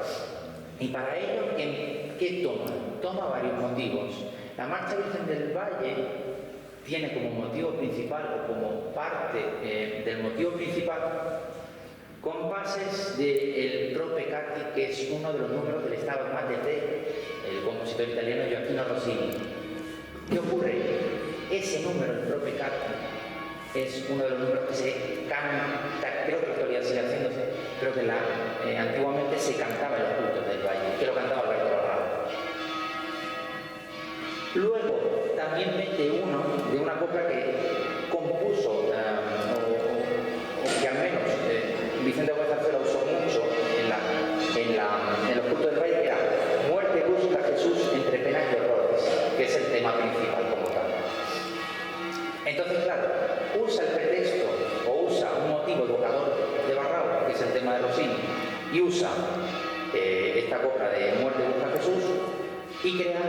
Y para ello, ¿qué toma? Toma varios motivos. La Marcha Virgen del Valle tiene como motivo principal, o como parte del motivo principal, compases del Pro Peccati, que es uno de los números del Stabat Mater del compositor italiano Gioacchino Rossini. ¿Qué ocurre? Ese número, el Pro Peccati, es uno de los números que se canta, creo que la actualidad sigue haciéndose, creo que antiguamente se cantaba en los cultos del Valle, que lo cantaba Alberto Barrao. Luego también mete uno de una copla que compuso, o que al menos Vicente Gómez Zarzuela usó mucho en los cultos del Valle, que era Muerte busca Jesús entre penas y horrores, que es el tema principal como tal. Entonces, claro, usa el pretexto o usa un motivo evocador de Barrao, que es el tema de Rossini, y usa esta copla de Muerte busca Jesús, y crea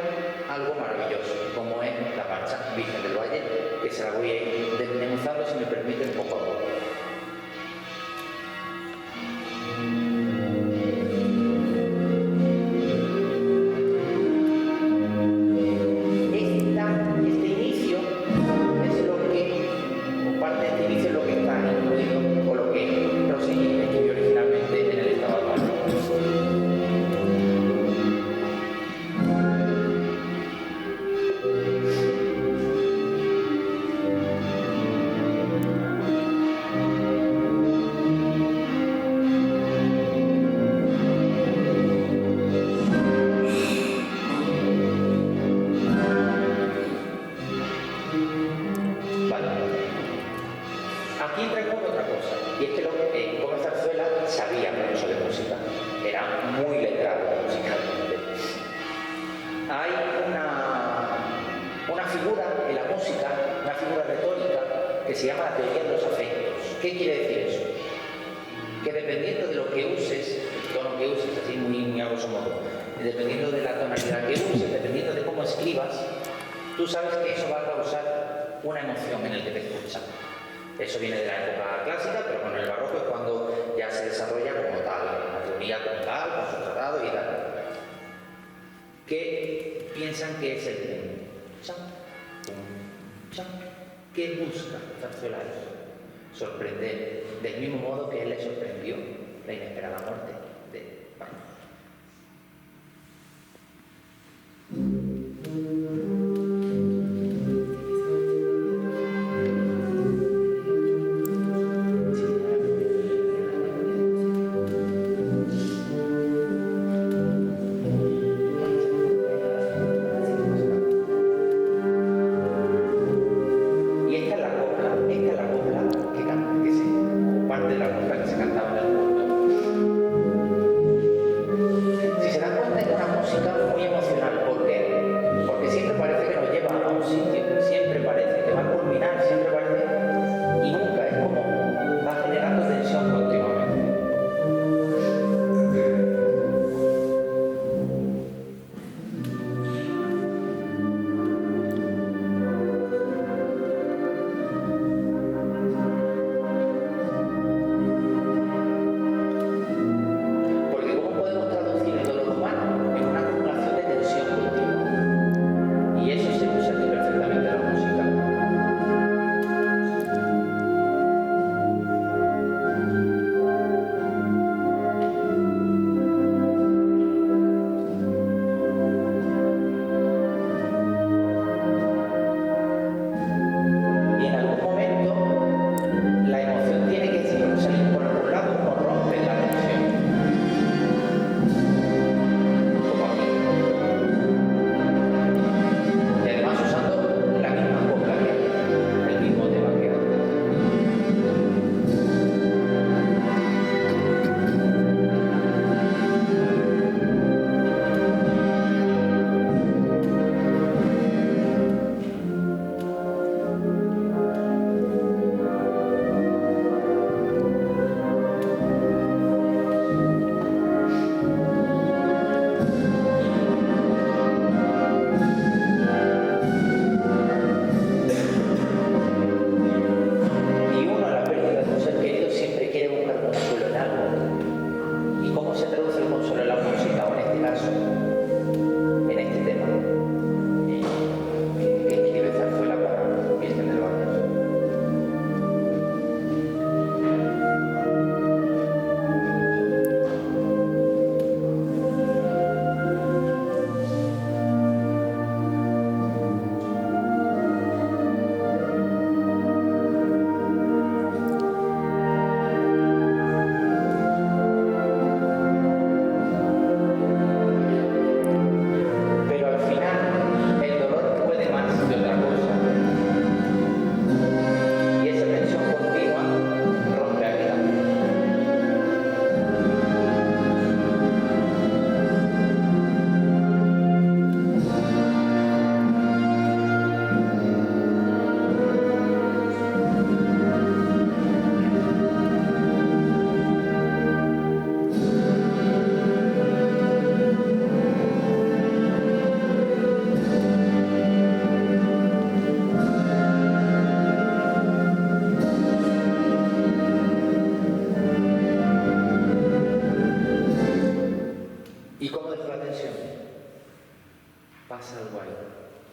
algo maravilloso, como es la marcha Virgen del Valle, que se la voy a ir desmenuzando, si me permiten, poco a poco. Aquí entra en juego otra cosa, y es que Gómez Zarzuela sabía mucho de música. era muy letrado musicalmente. Hay una figura en la música, una figura retórica, que se llama la teoría de los afectos. ¿Qué quiere decir eso? Que dependiendo de lo que uses, el tono que uses, así muy a grosso modo, dependiendo de la tonalidad que uses, dependiendo de cómo escribas, tú sabes que eso va a causar una emoción en el que te escucha. Eso viene de la época clásica, pero con el barroco es cuando ya se desarrolla como tal, una teoría como tal, con su tratado y tal. ¿Qué piensan que es el chan, chan? ¿Qué busca Zarzuela? Sorprender, del mismo modo que él le sorprendió la inesperada muerte de Barroco.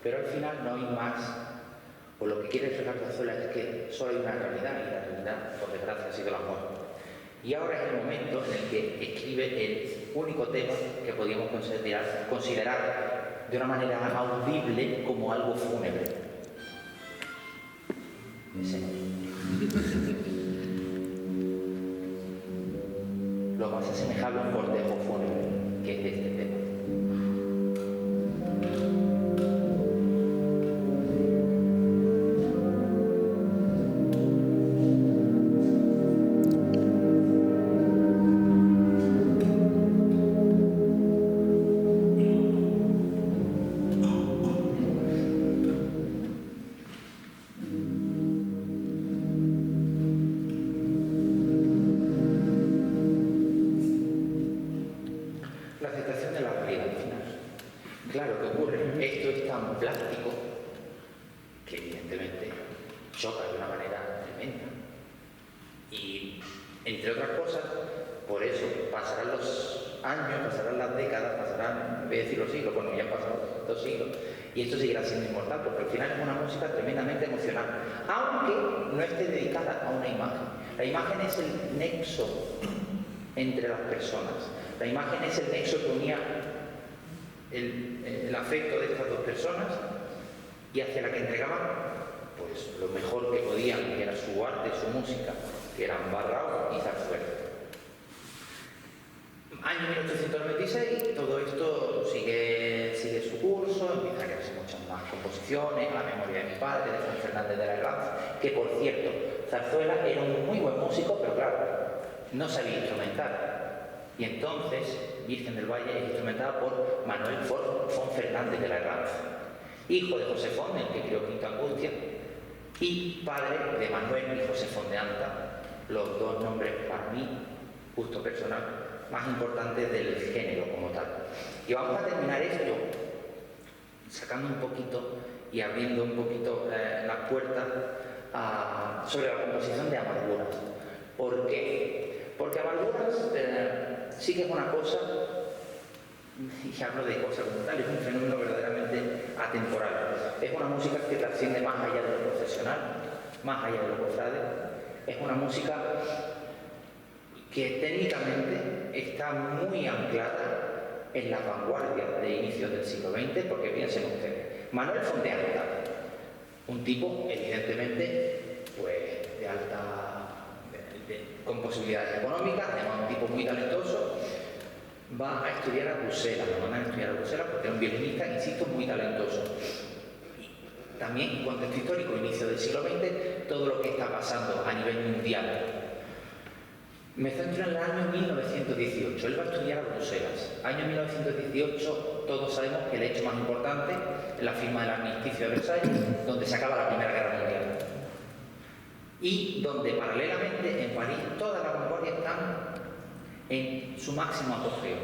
Pero al final no hay más, o lo que quiere reflejar Zarzuela es que solo hay una realidad, y la realidad, por desgracia, ha sido la muerte. Y ahora es el momento en el que escribe el único tema que podíamos considerar de una manera audible como algo fúnebre. Ese no. Lo más asemejable a un cortejo fúnebre, que es este tema. choca de una manera tremenda. Y entre otras cosas, por eso pasarán los años, pasarán las décadas, pasarán, en vez de decir los siglos, bueno, ya han pasado 2 siglos, y esto seguirá siendo inmortal, porque al final es una música tremendamente emocional, aunque no esté dedicada a una imagen. La imagen es el nexo entre las personas, la imagen es el nexo que unía el afecto de estas dos personas y hacia la que entregaban pues lo mejor que podían, que era su arte, su música, que eran Barrao y zarzuela. Año 1896, todo esto sigue su curso, empieza a crearse muchas más composiciones, La memoria de mi padre, de Juan Fernández de la Herranz, que por cierto, Zarzuela era un muy buen músico, pero claro, no sabía instrumentar. Y entonces, Virgen del Valle es instrumentada por Manuel Fon Fernández de la Herranz, hijo de José Fon, el que creó Quinta Angustia, y padre de Manuel y José Fon de Anta, los dos nombres para mí, gusto personal, más importantes del género como tal. Y vamos a terminar esto sacando un poquito y abriendo un poquito las puertas sobre la composición de Amarguras. ¿Por qué? Porque Amarguras sí que es una cosa, y hablo de cosas como tal, es un fenómeno verdaderamente atemporal. Es una música que trasciende más allá de lo profesional, más allá de lo cofrade. Es una música que técnicamente está muy anclada en la vanguardia de inicios del siglo XX, porque piensen ustedes, Manuel Fon de Anta, un tipo evidentemente pues de alta, con posibilidades económicas, además un tipo muy talentoso, va a estudiar a Bruselas, lo van a estudiar a Bruselas porque era un violinista, insisto, muy talentoso. También, en contexto histórico, inicio del siglo XX, todo lo que está pasando a nivel mundial. Me centro en el año 1918, él va a estudiar a Bruselas. Año 1918, todos sabemos que el hecho más importante es la firma del armisticio de Versalles, donde se acaba la Primera Guerra Mundial. Y donde paralelamente en París todas las vanguardias están en su máximo apogeo.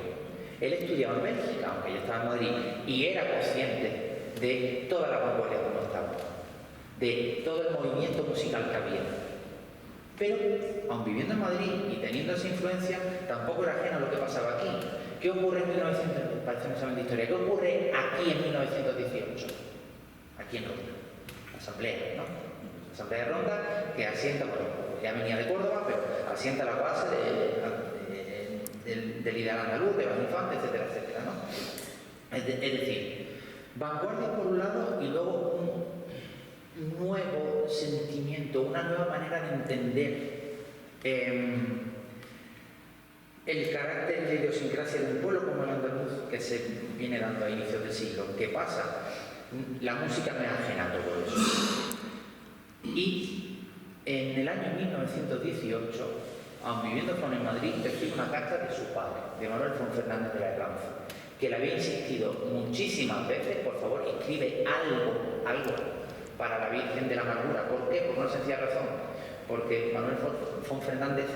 Él estudiaba en Bélgica, aunque ya estaba en Madrid, y era consciente de todas las vanguardias como estaban, de todo el movimiento musical que había. Pero, aun viviendo en Madrid y teniendo esa influencia, tampoco era ajeno a lo que pasaba aquí. ¿Qué ocurre en 1918? Parece un examen de historia. ¿Qué ocurre aquí en 1918? Aquí en Ronda. Asamblea, ¿no? Asamblea de Ronda, que asienta, bueno, ya venía de Córdoba, pero asienta la base del ideal andaluz, de los infantes, etcétera, etcétera, ¿no? Es decir, vanguardia por un lado y luego un nuevo sentimiento, una nueva manera de entender el carácter y la idiosincrasia de un pueblo como el andaluz que se viene dando a inicios del siglo. ¿Qué pasa? La música no es ajena a todo eso. Y en el año 1918, aun viviendo Fon en Madrid, recibe una carta de su padre, de Manuel Fon Fernández de la Herranz, que le había insistido muchísimas veces: por favor, escribe algo para la Virgen de la Amargura. ¿Por qué? Por una sencilla razón, porque Manuel Fon Fernández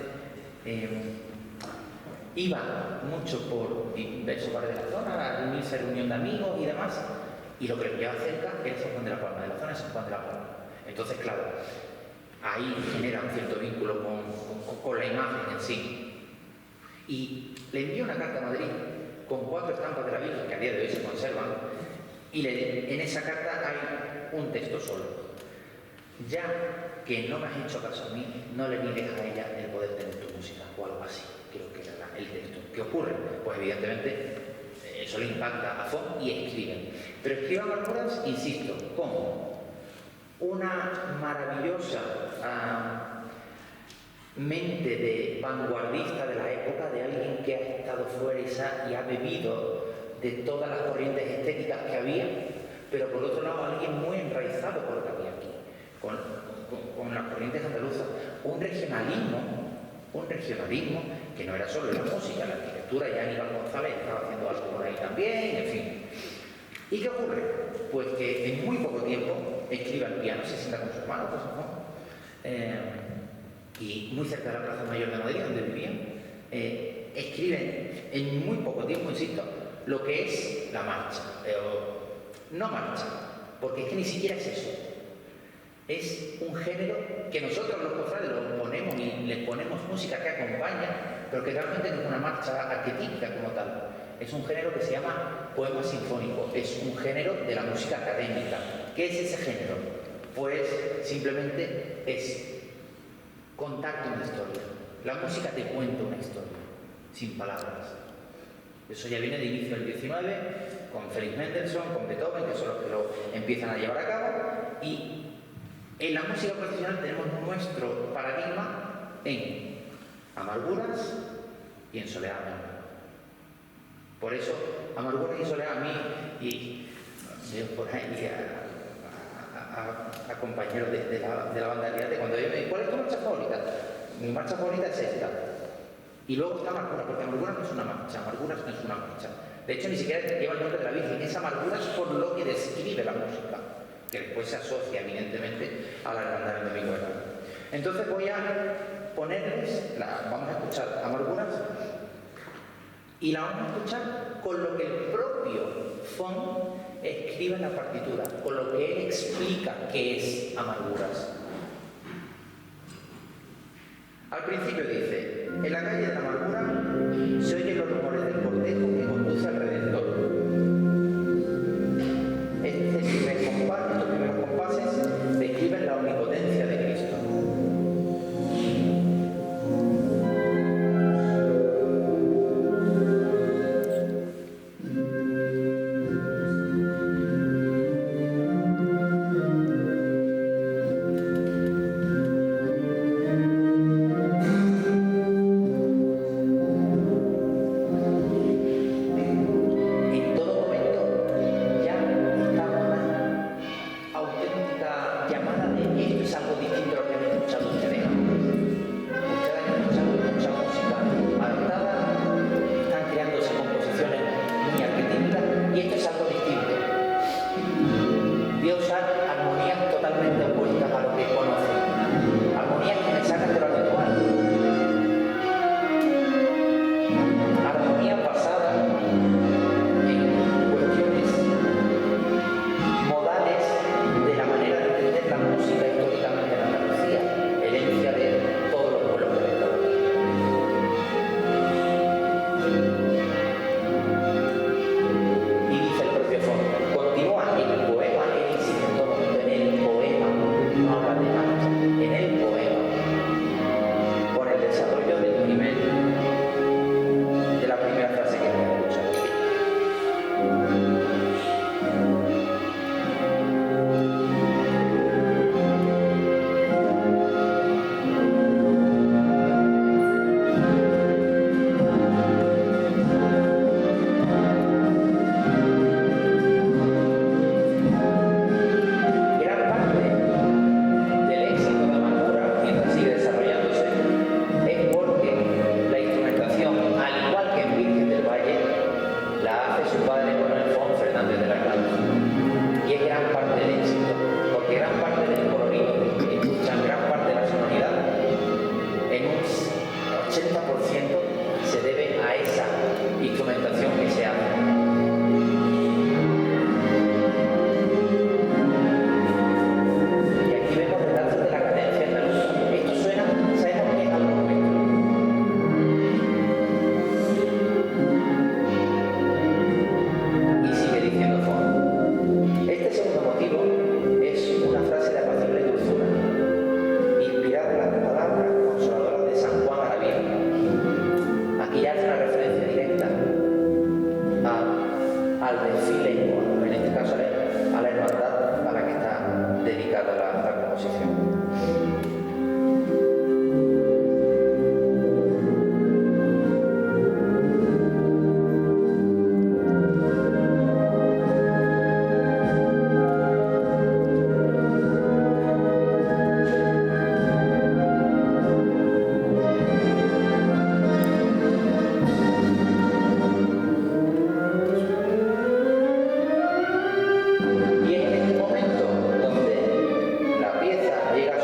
iba mucho por diversos bares de la zona, a reunirse, reunión de amigos y demás, y lo que le pillaba cerca era San Juan de la Palma, de la zona de San Juan de la Palma. Entonces, claro, ahí genera un cierto vínculo con la imagen en sí. Y le envió una carta a Madrid con 4 estampas de la Virgen, que a día de hoy se conservan, y en esa carta hay un texto solo: ya que no me has hecho caso a mí, no le niegues a ella el poder tener tu música, o algo así, creo que era el texto. ¿Qué ocurre? Pues evidentemente eso le impacta a Fon y escriben. Pero escriban Amarguras, insisto, como una maravillosa mente de vanguardista de la época, de alguien que ha estado fuera y ha bebido de todas las corrientes estéticas que había, pero por otro lado alguien muy enraizado por lo que había aquí, con las corrientes andaluzas, un regionalismo que no era solo en la música, en la arquitectura. Ya Aníbal González estaba haciendo algo por ahí también, en fin. ¿Y qué ocurre? Pues que en muy poco tiempo escribe al piano, se sienta con su hermano, pues, ¿no? Y muy cerca de la Plaza Mayor de Madrid, donde vivían, escriben en muy poco tiempo, insisto, lo que es la marcha, no marcha, porque es que ni siquiera es eso. Es un género que nosotros los cofrades lo ponemos y le ponemos música que acompaña, pero que realmente no es una marcha arquetípica como tal. Es un género que se llama poema sinfónico, es un género de la música académica. ¿Qué es ese género? Pues simplemente es contarte una historia. La música te cuenta una historia, sin palabras. Eso ya viene de inicio del XIX, con Felix Mendelssohn, con Beethoven, que son los que lo empiezan a llevar a cabo, y en la música profesional tenemos nuestro paradigma en Amarguras y en Soleá a mí. Por eso, Amarguras y Soleá a mí, y veo por ahí a compañeros de la banda Aliate, cuando yo me digo, ¿cuál es tu marcha favorita? Mi marcha favorita es esta. Y luego está Amarguras, porque Amarguras no es una marcha, Amarguras no es una marcha. De hecho, ni siquiera lleva el nombre de la Virgen, es Amarguras por lo que describe la música, que después se asocia evidentemente a la hermandad del Domingo de Ramos. Entonces voy a ponerles, vamos a escuchar Amarguras y la vamos a escuchar con lo que el propio Font escribe en la partitura, con lo que él explica qué es Amarguras. Al principio dice: en la calle de la amargura se oyen los rumores del cortejo que conduce al Redentor. Estos primeros compases describen la omnipotencia de Cristo. Y en este momento donde la pieza llega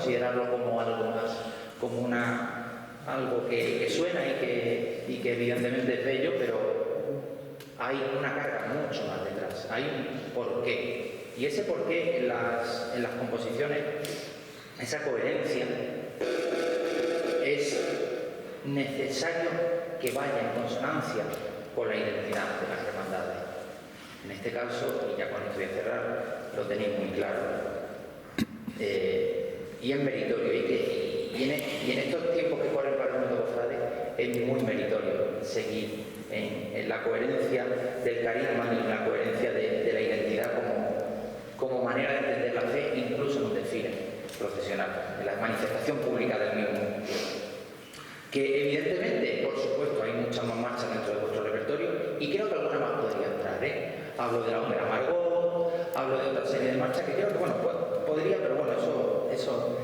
considerarlo como algo más, como algo que suena y que evidentemente es bello, pero hay una carga mucho más detrás, hay un porqué. Y ese porqué en las composiciones, esa coherencia, es necesario que vaya en consonancia con la identidad de las hermandades. En este caso, y ya con esto voy a cerrar, lo tenéis muy claro. Y es meritorio, y en estos tiempos que corren para el mundo cofrade, es muy meritorio seguir en la coherencia del carisma y en la coherencia de la identidad como manera de entender la fe, incluso en un desfile procesional, en la manifestación pública del mismo. Que evidentemente, por supuesto, hay muchas más marchas dentro de vuestro repertorio y creo que alguna más podría entrar, Hablo de la ópera Margot, hablo de otra serie de marchas que creo que, bueno, podría, pero bueno, eso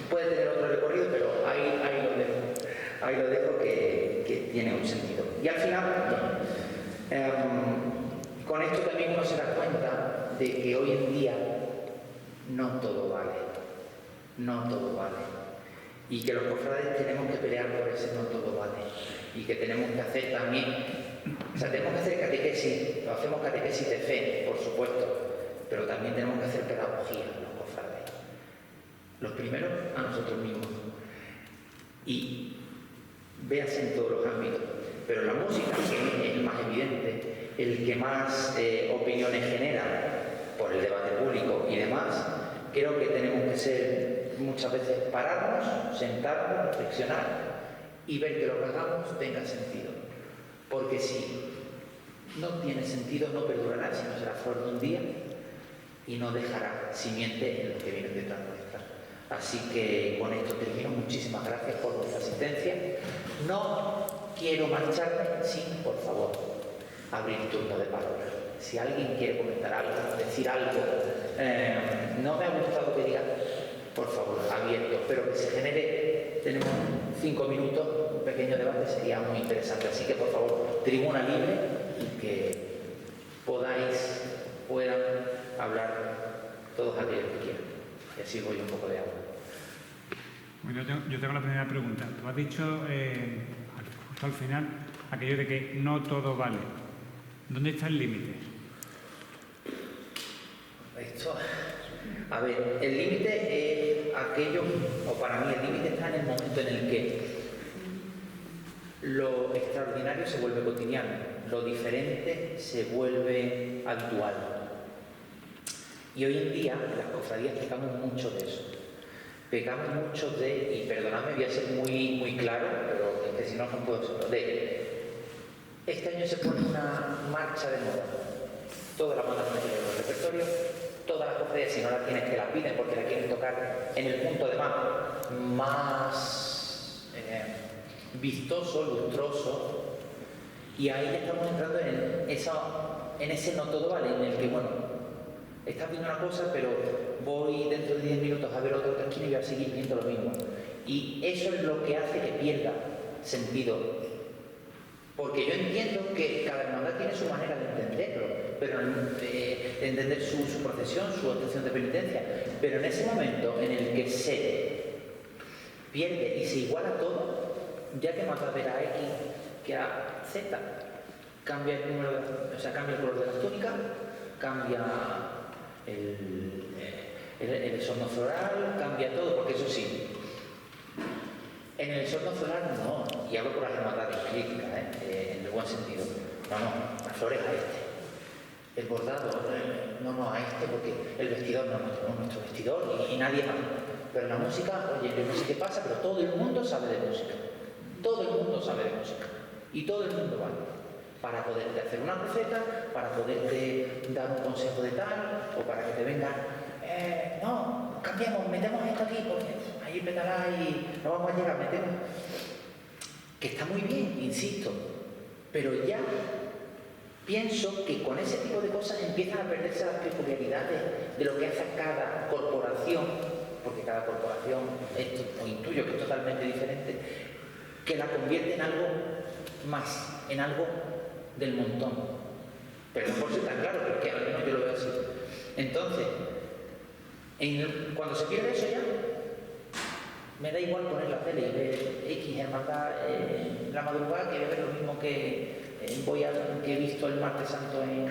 puede tener otro recorrido, pero ahí lo dejo que tiene un sentido. Y al final, con esto también uno se da cuenta de que hoy en día no todo vale, y que los cofrades tenemos que pelear por ese no todo vale, y que tenemos que hacer también, tenemos que hacer catequesis, hacemos catequesis de fe, por supuesto, pero también tenemos que hacer pedagogía los cofrades, los primeros a nosotros mismos, y véase en todos los ámbitos, pero la música, que es el más evidente, el que más opiniones genera por el debate público y demás, creo que tenemos que ser muchas veces pararnos, sentarnos, reflexionar y ver que lo que hagamos tenga sentido. Porque si no tiene sentido, no perdurará, sino será flor de un día y no dejará simiente en lo que viene detrás nuestra. Así que con esto termino. Muchísimas gracias por vuestra asistencia. No quiero marcharme sin, por favor, abrir turno de palabra. Si alguien quiere comentar algo, decir algo, no me ha gustado que diga, por favor, abierto, pero que se genere, tenemos 5 minutos, un pequeño debate sería muy interesante. Así que, por favor, tribuna libre y que puedan hablar todos aquellos que quieran. Y así voy un poco de agua. Bueno, yo tengo la primera pregunta. Tú has dicho, justo al final, aquello de que no todo vale. ¿Dónde está el límite? A ver, el límite es aquello, o para mí el límite está en el momento en el que lo extraordinario se vuelve cotidiano, lo diferente se vuelve habitual. Y hoy en día las cofradías pecamos mucho de eso. Pecamos mucho de, y perdonadme, voy a ser muy claro, pero es que si no, no puedo serlo, este año se pone una marcha de moda. Todas las bandas tienen el repertorio, todas las cofradías, si no la tienes, que la piden porque la quieren tocar en el punto de más vistoso, lustroso, y ahí ya estamos entrando en ese no todo vale, en el que, bueno, estás viendo una cosa, pero voy dentro de 10 minutos a ver otra esquina y voy a seguir viendo lo mismo. Y eso es lo que hace que pierda sentido. Porque yo entiendo que cada hermandad tiene su manera de entenderlo, pero de entender su procesión, su actuación de penitencia. Pero en ese momento en el que se pierde y se iguala todo, ya que más a ver a X que a Z, cambia el número cambia el color de la túnica, cambia el sorno floral, cambia todo, porque eso sí, en el sorno floral no, y hablo por las hermandades críticas, en el buen sentido, no, las flores a el bordado, no a porque el vestidor no es nuestro vestidor y nadie más. Pero la música, oye, yo no sé qué pasa, pero todo el mundo sabe de música, todo el mundo sabe de música, y todo el mundo vale. Para poderte hacer una receta, para poderte dar un consejo de tal, o para que te vengan, no, cambiamos, metemos esto aquí, porque ahí petará y no vamos a llegar, metemos. Que está muy bien, insisto, pero ya pienso que con ese tipo de cosas empiezan a perderse las peculiaridades de lo que hace cada corporación, porque cada corporación, esto intuyo que es totalmente diferente, que la convierte en algo más, en algo del montón. Pero no por ser tan claro, porque al menos yo lo veo así. Entonces, cuando se pierde eso ya, me da igual poner la tele y ver X hermandad la madrugada que ver lo mismo que he visto el martes santo en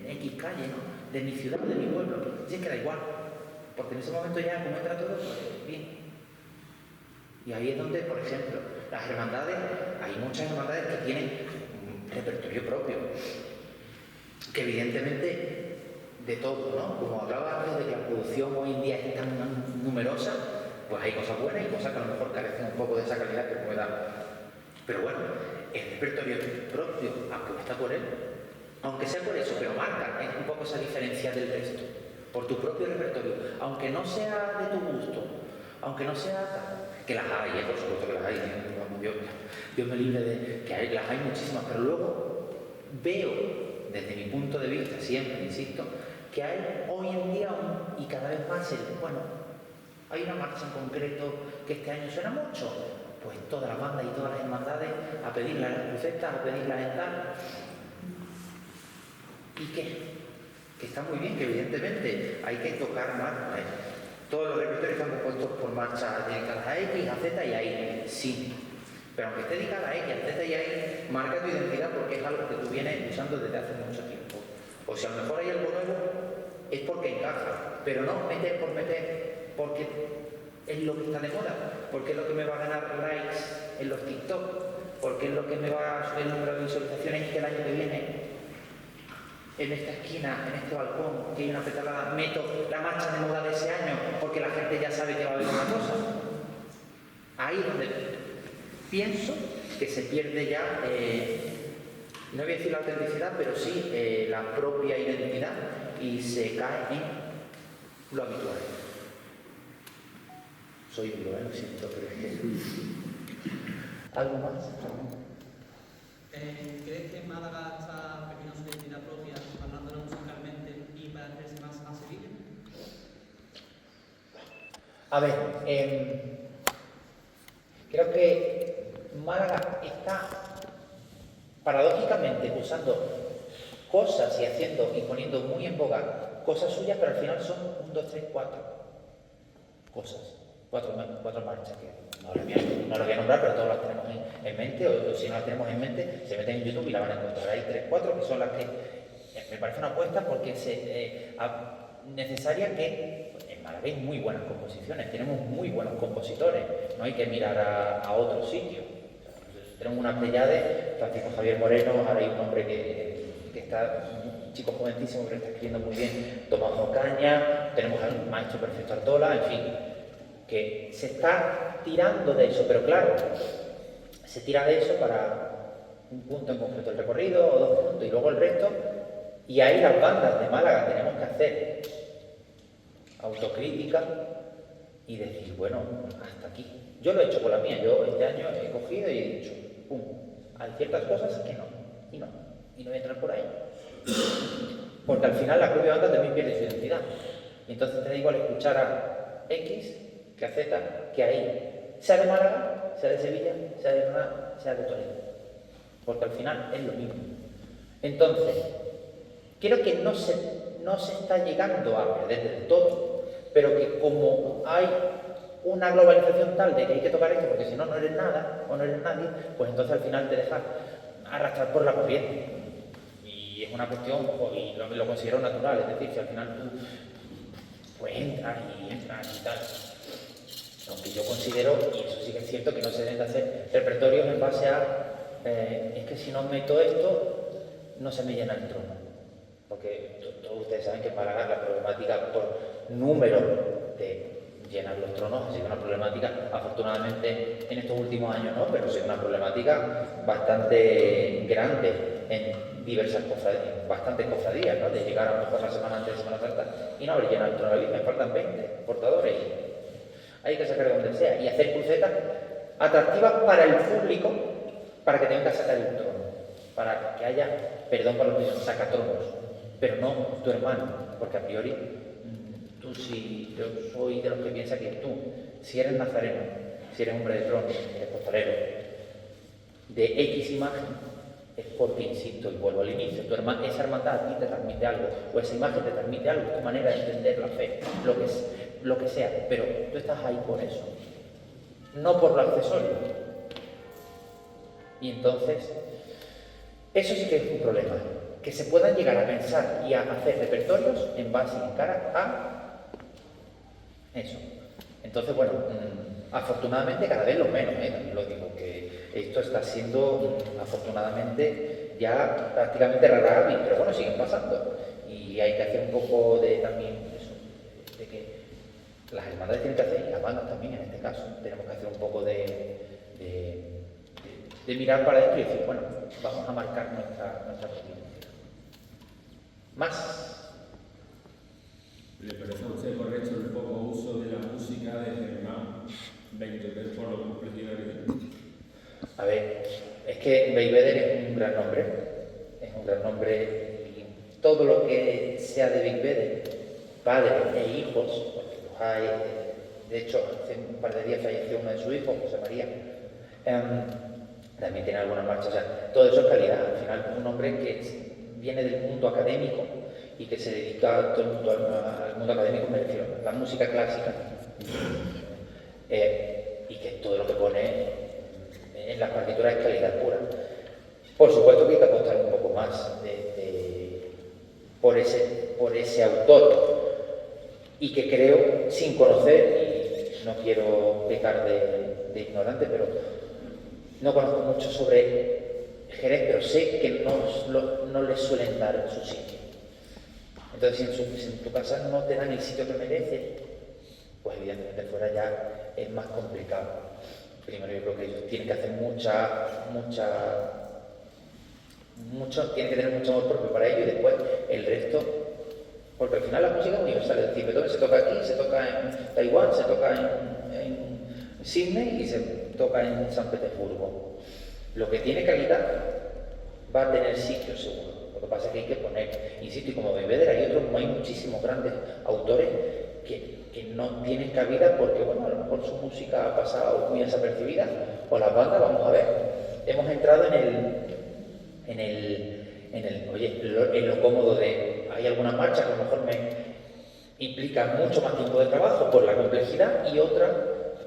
X calle, ¿no? De mi ciudad, de mi pueblo. Y es que da igual, porque en ese momento ya como entra todo, pues bien. Y ahí es donde, por ejemplo, las hermandades, hay muchas hermandades que tienen un repertorio propio, que evidentemente de todo, ¿no? Como hablaba antes de que la producción hoy en día es tan numerosa, pues hay cosas buenas y cosas que a lo mejor carecen un poco de esa calidad que pueda. Pero bueno, el repertorio propio, apuesta por él, aunque sea por eso, pero marca un poco esa diferencia del resto, por tu propio repertorio, aunque no sea de tu gusto, aunque no sea que las hay, por supuesto que las hay, Dios me libre de que las hay muchísimas, pero luego veo desde mi punto de vista, siempre insisto, que hay hoy en día y cada vez más hay una marcha en concreto que este año suena mucho, pues todas las bandas y todas las hermandades a pedirlas en las crucetas, a pedirlas en tal. ¿Y qué? Que está muy bien, que evidentemente hay que tocar más. Todos los repertorios están compuestos por marchas dedicadas a X, a Z y a Y, sí. Pero aunque esté dedicada a X, a Z y a Y, marca tu identidad porque es algo que tú vienes usando desde hace mucho tiempo. O si a lo mejor hay algo nuevo, es porque encaja, pero no meter por meter, porque es lo que está de moda, porque es lo que me va a ganar likes en los TikTok, porque es lo que me va a subir el número de visualizaciones y que el año que viene en esta esquina, en este balcón, que hay una petalada, meto la marcha de moda de ese año porque la gente ya sabe que va a haber una cosa. Ahí es donde pienso que se pierde ya, no voy a decir la autenticidad, pero sí la propia identidad y se cae en lo habitual. soy duro, lo siento, pero es que... ¿Algo más? ¿Crees que Málaga está perdiendo su identidad propia, hablándola musicalmente y para hacerse más a Sevilla? A ver, creo que Málaga está paradójicamente usando cosas y haciendo y poniendo muy en boga cosas suyas, pero al final son 1, 2, 3, 4 cosas, cuatro marchas que no las voy a nombrar, pero todas las tenemos en mente, o si no las tenemos en mente, se meten en YouTube y la van a encontrar. Hay 3, 4 que son las que me parece una apuesta porque es necesaria, que en Málaga hay muy buenas composiciones, tenemos muy buenos compositores, no hay que mirar a otros sitios. Tenemos una pleyade, Francisco Javier Moreno, ahora hay un hombre que está, un chico jovencísimo que lo está escribiendo muy bien, Tomás Ocaña, tenemos al maestro Perfecto Artola, en fin, que se está tirando de eso, pero claro, se tira de eso para un punto en concreto del recorrido o 2 puntos y luego el resto, y ahí las bandas de Málaga tenemos que hacer autocrítica y decir, bueno, hasta aquí. Yo lo he hecho con la mía, yo este año he cogido y he dicho, pum, hay ciertas cosas que no voy a entrar por ahí. Porque al final la propia banda también pierde su identidad. Y entonces te da igual escuchar a X que a Z, que ahí, sea de Málaga, sea de Sevilla, sea de Granada, sea de Toledo. Porque al final es lo mismo. Entonces, creo que no se está llegando a perder del todo, pero que como hay una globalización tal de que hay que tocar esto porque si no, no eres nada o no eres nadie, pues entonces al final te dejas arrastrar por la corriente. Y es una cuestión, y lo considero natural, es decir, si al final tú pues entras y tal. Aunque yo considero, y eso sí que es cierto, que no se deben de hacer repertorios en base a es que si no meto esto, no se me llena el trono. Porque todos ustedes saben que para la problemática por número de llenar los tronos ha sido una problemática, afortunadamente en estos últimos años no, pero ha sido una problemática bastante grande en diversas cofradías, en bastantes cofradías, ¿no? De llegar a lo mejor la semana antes de Semana Santa y no haber llenado el trono de me faltan 20 portadores y hay que sacar de donde sea y hacer crucetas atractivas para el público, para que tengan que sacar el trono, para que haya, perdón por los niños, sacatronos, pero no tu hermano, porque a priori tú, si yo soy de los que piensa que tú, si eres nazareno, si eres hombre de trono, eres costalero, de X imagen, es porque, insisto, y vuelvo al inicio, esa hermandad a ti te transmite algo, o esa imagen te transmite algo, tu manera de entender la fe, lo que sea, pero tú estás ahí por eso, no por lo accesorio. Y entonces, eso sí que es un problema, que se puedan llegar a pensar y a hacer repertorios en base y en cara a eso. Entonces, bueno, afortunadamente cada vez lo menos, también lo digo, que esto está siendo afortunadamente ya prácticamente rara avis, pero bueno, siguen pasando. Y hay que hacer un poco de también eso, de que las hermandades tienen que hacer, y las bandas también en este caso, tenemos que hacer un poco de mirar para adentro y decir, bueno, vamos a marcar nuestra propia. Más. ¿Le parece a usted correcto el poco uso de la música de Germán Bellveder por los completidades? A ver, es que Bellveder es un gran nombre, y todo lo que sea de Bellveder, padre e hijos, porque los hay, de hecho, hace un par de días falleció uno de sus hijos, José María, también tiene algunas marchas, o sea, todo eso es calidad, al final un hombre que viene del mundo académico y que se dedica todo el mundo al mundo académico, me refiero a la música clásica, y que todo lo que pone en las partituras es calidad pura. Por supuesto que hay que apostar un poco más por ese autor, y que creo, sin conocer, y no quiero pecar de ignorante, pero no conozco mucho sobre Jerez, pero sé que no les suelen dar su sitio. Entonces, si en tu casa no te dan el sitio que mereces, pues evidentemente fuera ya es más complicado. Primero yo creo que ellos tienen que hacer tienen que tener mucho amor propio para ello, y después el resto, porque al final la música es universal, es decir, Beethoven se toca aquí, se toca en Taiwán, se toca en Sydney y se toca en San Petersburgo. Lo que tiene calidad va a tener sitio seguro. Lo que pasa es que hay que poner, insisto, y como Beigbeder hay otros, hay muchísimos grandes autores que no tienen cabida porque, bueno, a lo mejor su música ha pasado muy desapercibida, o las bandas, vamos a ver, hemos entrado en lo cómodo de, hay algunas marchas que a lo mejor me implican mucho más tiempo de trabajo por la complejidad y otras,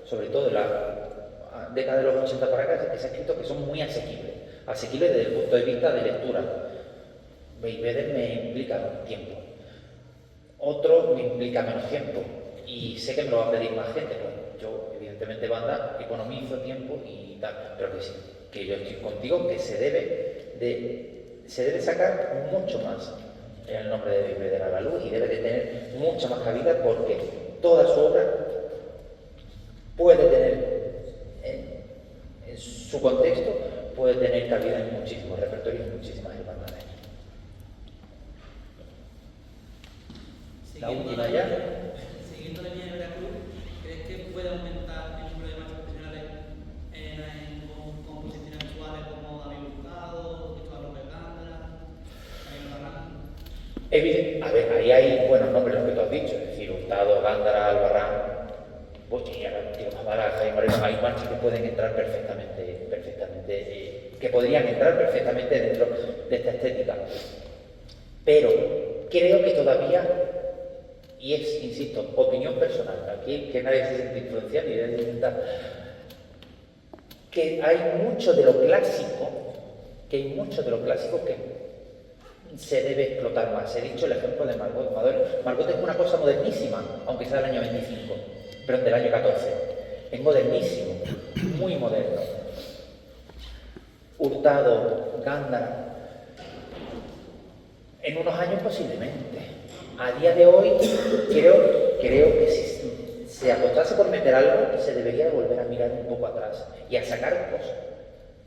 sobre todo de la década de los 80 para acá, que se ha escrito que son muy asequibles desde el punto de vista de lectura. Beigbeder me implica tiempo, otro me implica menos tiempo y sé que me lo va a pedir más gente, pues yo evidentemente banda economizo tiempo y tal, pero que sí, que yo estoy contigo, que se debe sacar mucho más el nombre de Beigbeder a la luz y debe de tener mucha más cabida porque toda su obra puede tener en su contexto, puede tener cabida en muchísimos repertorios y muchísimas hermandades. La última ya. Siguiendo la línea de Veracruz, ¿crees que puede aumentar el número de marchas profesionales en composiciones actuales como David Hurtado, Cristóbal López Gándara, Jaime Albarrán? A ver, ahí hay buenos nombres los que tú has dicho, es decir, Hurtado, Gándara, Albarrán, Jaime Moreno, hay marchas que pueden entrar perfectamente, que podrían entrar perfectamente dentro de esta estética. Pero creo que todavía, y es, insisto, opinión personal, aquí que nadie se siente influenciado ni debe intentar, que hay mucho de lo clásico, que se debe explotar más. He dicho el ejemplo de Margot. Margot es una cosa modernísima, aunque sea del año 25, pero del año 14. Es modernísimo, muy moderno. Hurtado, Gándara, en unos años posiblemente. A día de hoy creo que si se apostase por meter algo, se debería volver a mirar un poco atrás y a sacar cosas.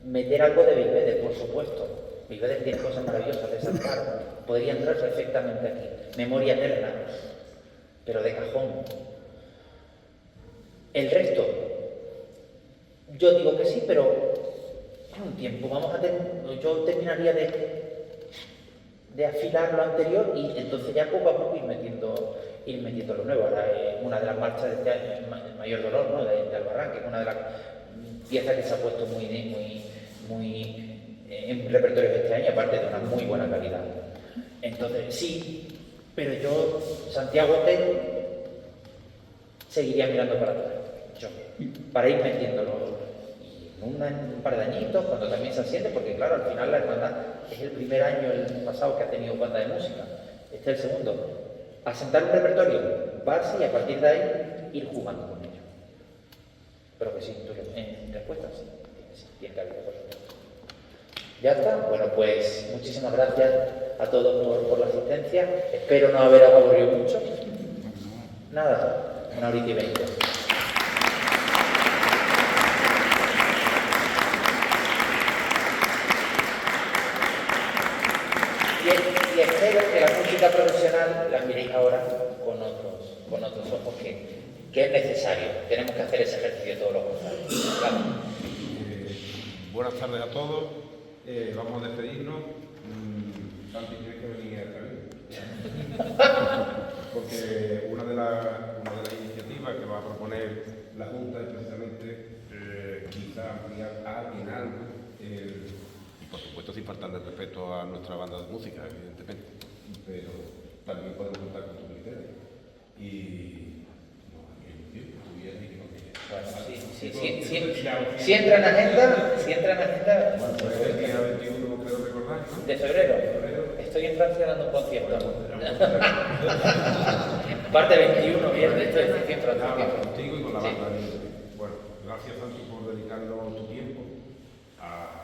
Meter algo de Beigbeder, por supuesto. Beigbeder tiene cosas maravillosas de sacar. Podría entrar perfectamente aquí. Memoria eterna, pero de cajón. El resto, yo digo que sí, pero en un tiempo yo terminaría de afilar lo anterior y entonces ya poco a poco ir metiendo lo nuevo. Ahora una de las marchas de este año, el Mayor Dolor, ¿no? de Albarrán, que es una de las piezas que se ha puesto muy en repertorio de este año, aparte de una muy buena calidad. Entonces sí, pero yo, Santiago Otero, seguiría mirando para atrás, para ir metiéndolo. En un par de añitos, cuando también se asiente, porque claro, al final la hermandad es el primer año, el pasado, que ha tenido banda de música. Este es el segundo. Asentar un repertorio base y a partir de ahí ir jugando con ello. Pero que sí, en respuesta sí, tiene que haber. Ya está. Bueno, pues muchísimas gracias a todos por la asistencia. Espero no haber aburrido mucho. Nada, 1h20. Y espero que la música profesional la miréis ahora con otros ojos, que es necesario. Tenemos que hacer ese ejercicio todos los conciertos. Claro. Buenas tardes a todos. Vamos a despedirnos. Santi, tienes que venir a cabina. Porque una de las iniciativas que va a proponer la Junta es precisamente quizá ampliar algo. Y por supuesto sin faltarle respeto a nuestra banda de música, evidentemente, pero también podemos contar con tu criterio. Y si entra en agenda, bueno, pues el día 21 creo recordar, ¿no? De febrero. Estoy en Francia dando un concierto. Parte 21, viernes, estoy en Francia. Contigo y con la banda. Bueno, gracias Santi por dedicarnos tu tiempo a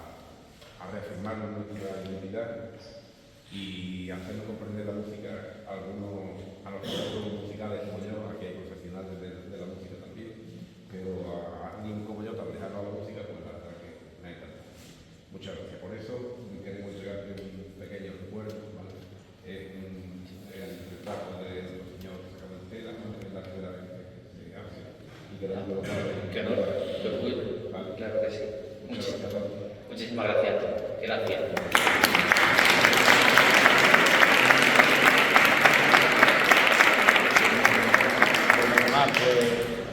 reafirmar nuestra identidad y hacernos comprender la música a los profesores musicales como yo. Aquí hay profesionales de la música también, pero a alguien como yo tan lejano a la música, pues la verdad que me ha encantado. Muchas gracias por eso. Queremos entregarte un pequeño recuerdo, ¿vale? El retrato del señor Cabecera, ¿no? Es la primera vez que se hace y que orgullo. Vale. Claro que sí. Muchas gracias. Muchísimas gracias. Gracias.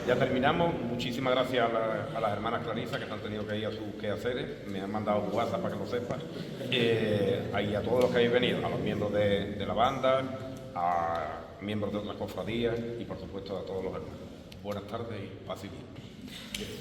Ya terminamos. Muchísimas gracias a las hermanas Clarisa que han tenido que ir a sus quehaceres. Me han mandado un WhatsApp para que lo sepas. Y a todos los que habéis venido, a los miembros de la banda, a miembros de otras cofradías y por supuesto a todos los hermanos. Buenas tardes y paz y bien.